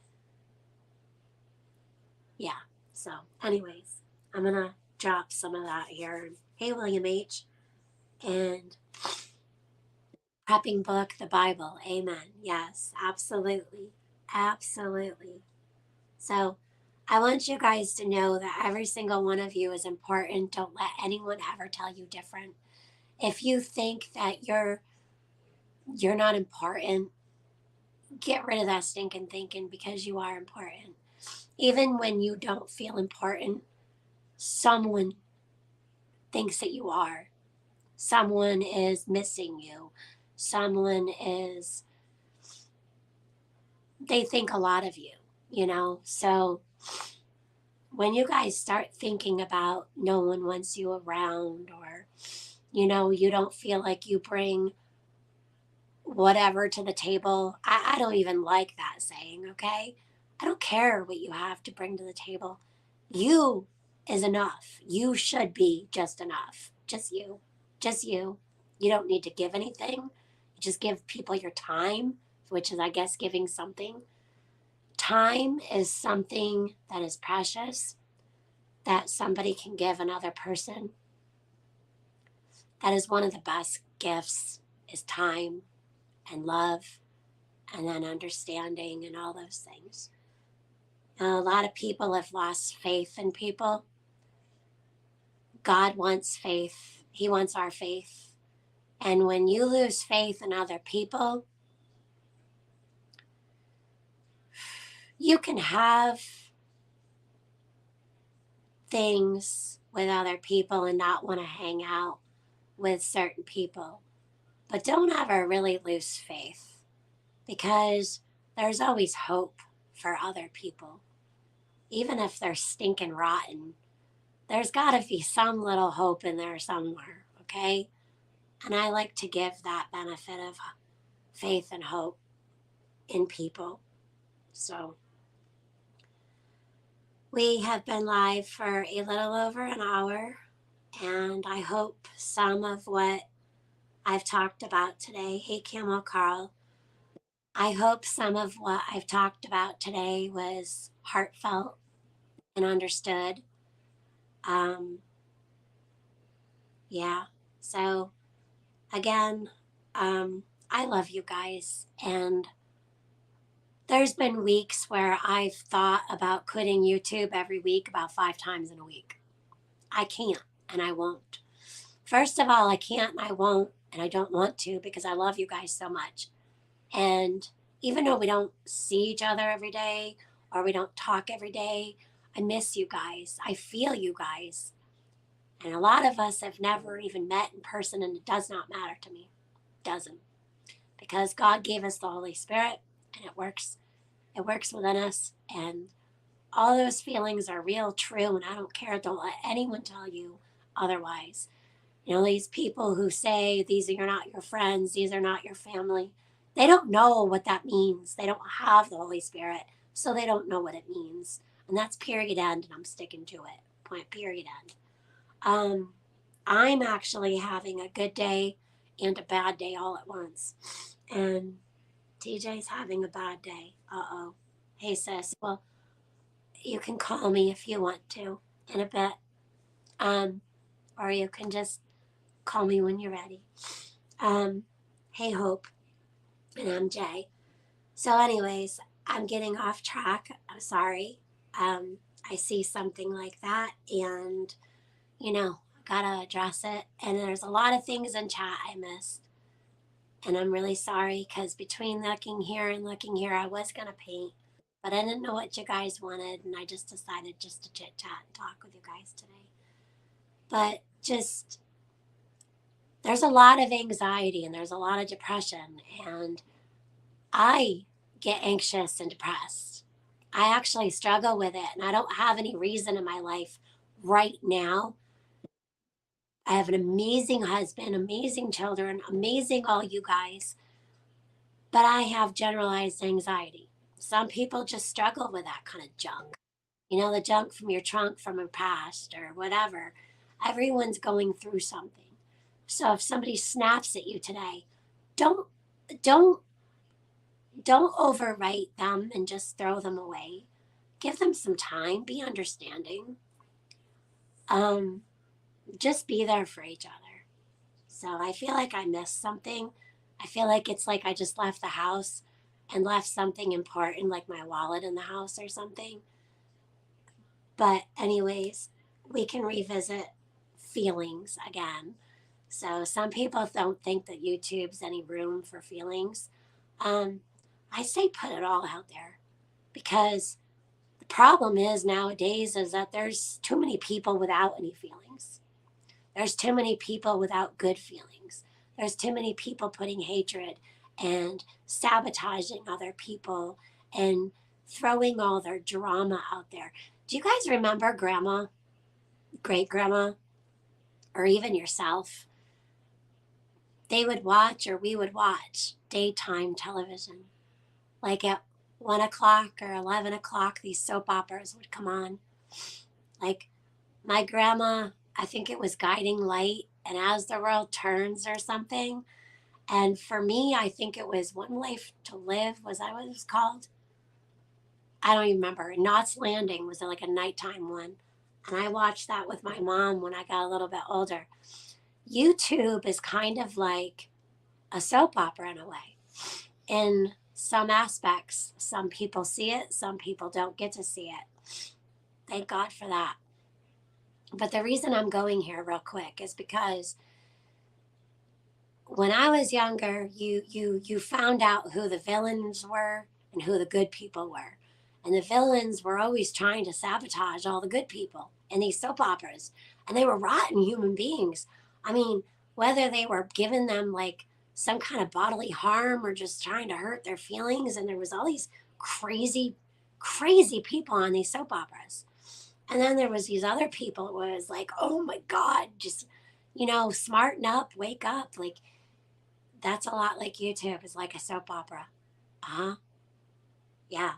yeah. So, anyways, I'm going to drop some of that here. Hey, William H. And prepping book, the Bible. Amen. Yes, absolutely. Absolutely. So I want you guys to know that every single one of you is important. Don't let anyone ever tell you different. If you think that you're not important, get rid of that stinking thinking, because you are important. Even when you don't feel important, someone thinks that you are. Someone is missing you. Someone is, they think a lot of you, you know? So when you guys start thinking about no one wants you around, or, you don't feel like you bring whatever to the table, I don't even like that saying, okay? I don't care what you have to bring to the table. You is enough. You should be just enough. Just you. Just you. You don't need to give anything. You just give people your time, which is, I guess, giving something. Time is something that is precious, that somebody can give another person. That is one of the best gifts, is time and love, and then understanding and all those things. Now, a lot of people have lost faith in people. God wants faith. He wants our faith. And when you lose faith in other people, you can have things with other people and not want to hang out with certain people. But don't ever really lose faith, because there's always hope for other people. Even if they're stinking rotten, there's got to be some little hope in there somewhere, okay? And I like to give that benefit of faith and hope in people. So we have been live for a little over an hour, and I hope some of what I've talked about today, hey Camel Carl, I hope some of what I've talked about today was heartfelt and understood. Um, yeah. So again, I love you guys, and there's been weeks where I've thought about quitting YouTube every week about 5 times in a week. I can't, and I won't. First of all, I can't and I won't, and I don't want to, because I love you guys so much. And even though we don't see each other every day, or we don't talk every day, I miss you guys. I feel you guys. And a lot of us have never even met in person, and it does not matter to me. It doesn't. Because God gave us the Holy Spirit, and it works. It works within us, and all those feelings are real, true, and I don't care. Don't let anyone tell you otherwise. These people who say these are not your friends, these are not your family, they don't know what that means. They don't have the Holy Spirit, so they don't know what it means. And that's period end, and I'm sticking to it. Point, period end. I'm actually having a good day and a bad day all at once. And TJ's having a bad day. Uh-oh. Hey, sis. Well, you can call me if you want to in a bit. Or you can just call me when you're ready. Hey, Hope. And I'm Jay. So anyways, I'm getting off track. I'm sorry. I see something like that, and, gotta address it. And there's a lot of things in chat I missed. And I'm really sorry, because between looking here and looking here, I was going to paint, but I didn't know what you guys wanted, and I just decided just to chit chat and talk with you guys today. But just, there's a lot of anxiety and there's a lot of depression, and I get anxious and depressed. I actually struggle with it, and I don't have any reason in my life right now. I have an amazing husband, amazing children, amazing all you guys, but I have generalized anxiety. Some people just struggle with that kind of junk. The junk from your trunk from a past or whatever. Everyone's going through something. So if somebody snaps at you today, don't don't don't overwrite them and just throw them away. Give them some time, be understanding. Just be there for each other. So I feel like I missed something. I feel like it's like I just left the house and left something important, like my wallet in the house or something. But anyways, we can revisit feelings again. So some people don't think that YouTube's any room for feelings. Um, I say put it all out there, because the problem is nowadays is that there's too many people without any feelings. There's too many people without good feelings. There's too many people putting hatred and sabotaging other people and throwing all their drama out there. Do you guys remember grandma, great grandma, or even yourself? They would watch, or we would watch, daytime television. Like at 1 o'clock or 11 o'clock, these soap operas would come on. Like my grandma, I think it was Guiding Light and As the World Turns or something. And for me, I think it was One Life to Live. Was that what it was called? I don't even remember. Knots Landing was like a nighttime one. And I watched that with my mom when I got a little bit older. YouTube is kind of like a soap opera in a way. In some aspects, some people see it, some people don't get to see it. Thank God for that. But the reason I'm going here real quick is because when I was younger, you found out who the villains were and who the good people were. And the villains were always trying to sabotage all the good people in these soap operas. And they were rotten human beings. I mean, whether they were giving them like some kind of bodily harm or just trying to hurt their feelings. And there was all these crazy, crazy people on these soap operas. And then there was these other people who was like, oh my God, just, smarten up, wake up. Like, that's a lot like YouTube. It's like a soap opera. Uh-huh. Yeah.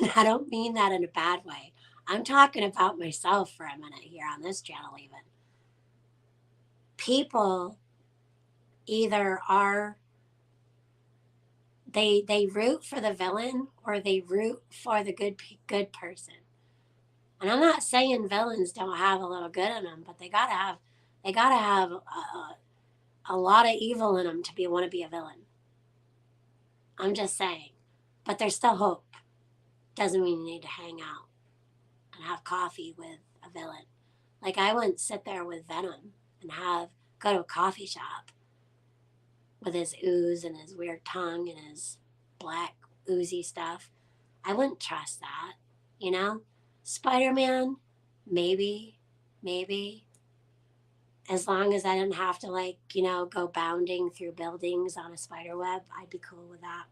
And I don't mean that in a bad way. I'm talking about myself for a minute here on this channel even. People either are they root for the villain or they root for the good person. And I'm not saying villains don't have a little good in them, but they gotta have a lot of evil in them to want to be a villain. I'm just saying, but there's still hope. Doesn't mean you need to hang out and have coffee with a villain. Like I wouldn't sit there with Venom and go to a coffee shop with his ooze and his weird tongue and his black oozy stuff. I wouldn't trust that, you know? Spider-Man, maybe, as long as I didn't have to go bounding through buildings on a spider web, I'd be cool with that.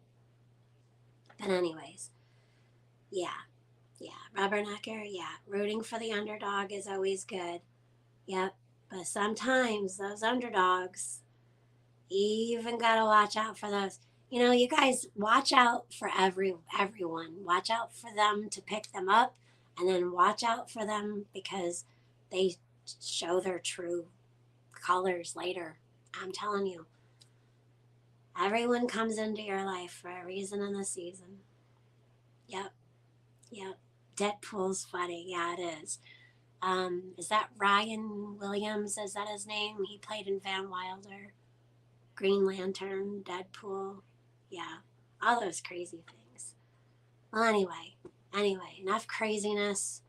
But anyways, yeah, Rubbernecker, yeah, rooting for the underdog is always good. Yep, but sometimes those underdogs, you even gotta watch out for those. You guys watch out for everyone. Watch out for them to pick them up, and then watch out for them because they show their true colors later. I'm telling you. Everyone comes into your life for a reason in the season. Yep. Deadpool's funny. Yeah, it is. Is that Ryan Williams? Is that his name? He played in Van Wilder, Green Lantern, Deadpool. Yeah, all those crazy things. Well, anyway, enough craziness.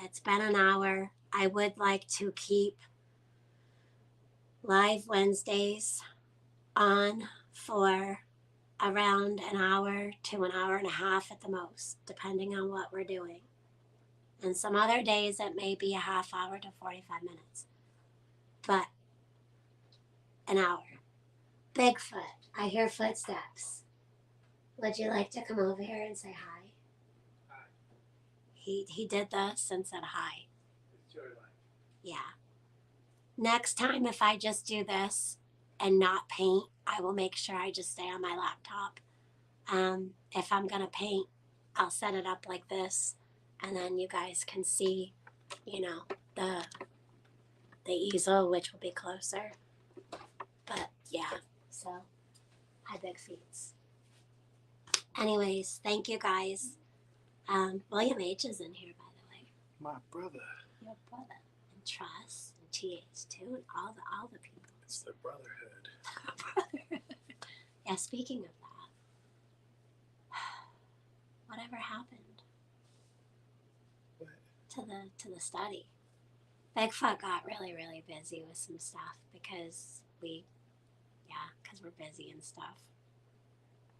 It's been an hour. I would like to keep live Wednesdays on for around an hour to an hour and a half at the most, depending on what we're doing. And some other days it may be a half hour to 45 minutes. But an hour. Bigfoot, I hear footsteps. Would you like to come over here and say hi? Hi. He did this and said hi. It's your life. Yeah. Next time, if I just do this and not paint, I will make sure I just stay on my laptop. If I'm going to paint, I'll set it up like this, and then you guys can see, the easel, which will be closer. But yeah, so hi, Big Feets. Anyways, thank you guys. William H is in here, by the way. My brother. Your brother. And Trust and TH2 and all the people. It's the brotherhood. Yeah, speaking of that, whatever happened What? to to the study. Bigfoot got really, really busy with some stuff because we're busy and stuff.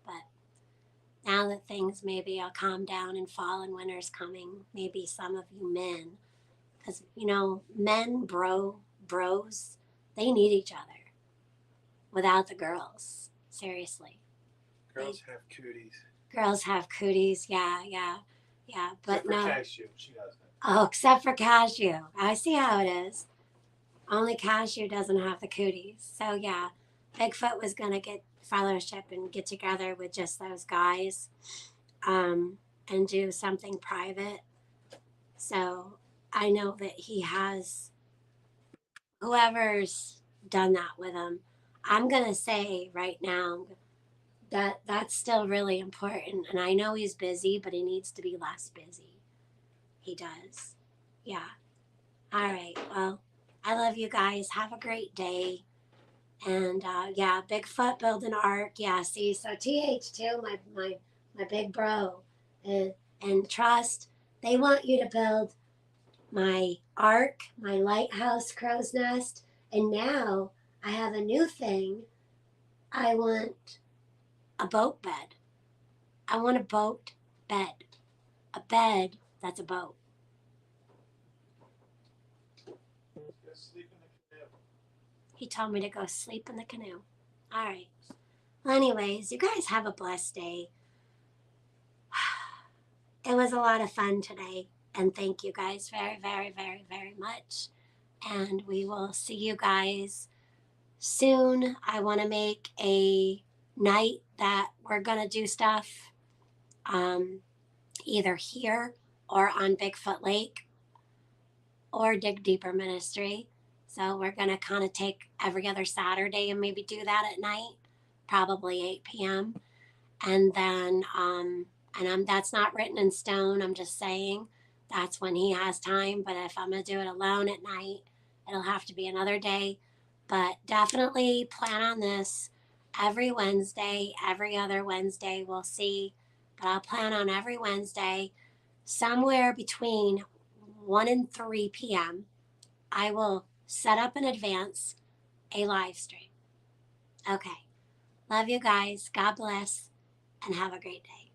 But now that things maybe will calm down and fall and winter's coming, maybe some of you men, because men, bros, they need each other without the girls. Seriously. Girls have cooties. Girls have cooties, yeah. But Except for no. Cashew, she doesn't. Oh, except for Cashew. I see how it is. Only Cashew doesn't have the cooties. So yeah, Bigfoot was gonna get fellowship and get together with just those guys, and do something private. So I know that he has whoever's done that with him. I'm gonna say right now that that's still really important. And I know he's busy, but he needs to be less busy. He does. Yeah. All right. Well, I love you guys. Have a great day. And yeah, Bigfoot build an ark. Yeah, see, so TH2, my big bro, and Trust, they want you to build my ark, my lighthouse crow's nest, and now I have a new thing. I want a boat bed. I want a boat bed. A bed that's a boat. Go sleep in the canoe. He told me to go sleep in the canoe. All right. Well, anyways, you guys have a blessed day. It was a lot of fun today. And thank you guys very, very, very, very much. And we will see you guys soon. I want to make a night that we're going to do stuff either here or on Bigfoot Lake or Dig Deeper Ministry. So we're going to kind of take every other Saturday and maybe do that at night, probably 8 p.m. And then, that's not written in stone. I'm just saying that's when he has time. But if I'm going to do it alone at night, it'll have to be another day. But definitely plan on this every Wednesday, every other Wednesday. We'll see. But I'll plan on every Wednesday, somewhere between 1 and 3 p.m. I will set up in advance a live stream. Okay. Love you guys. God bless and have a great day.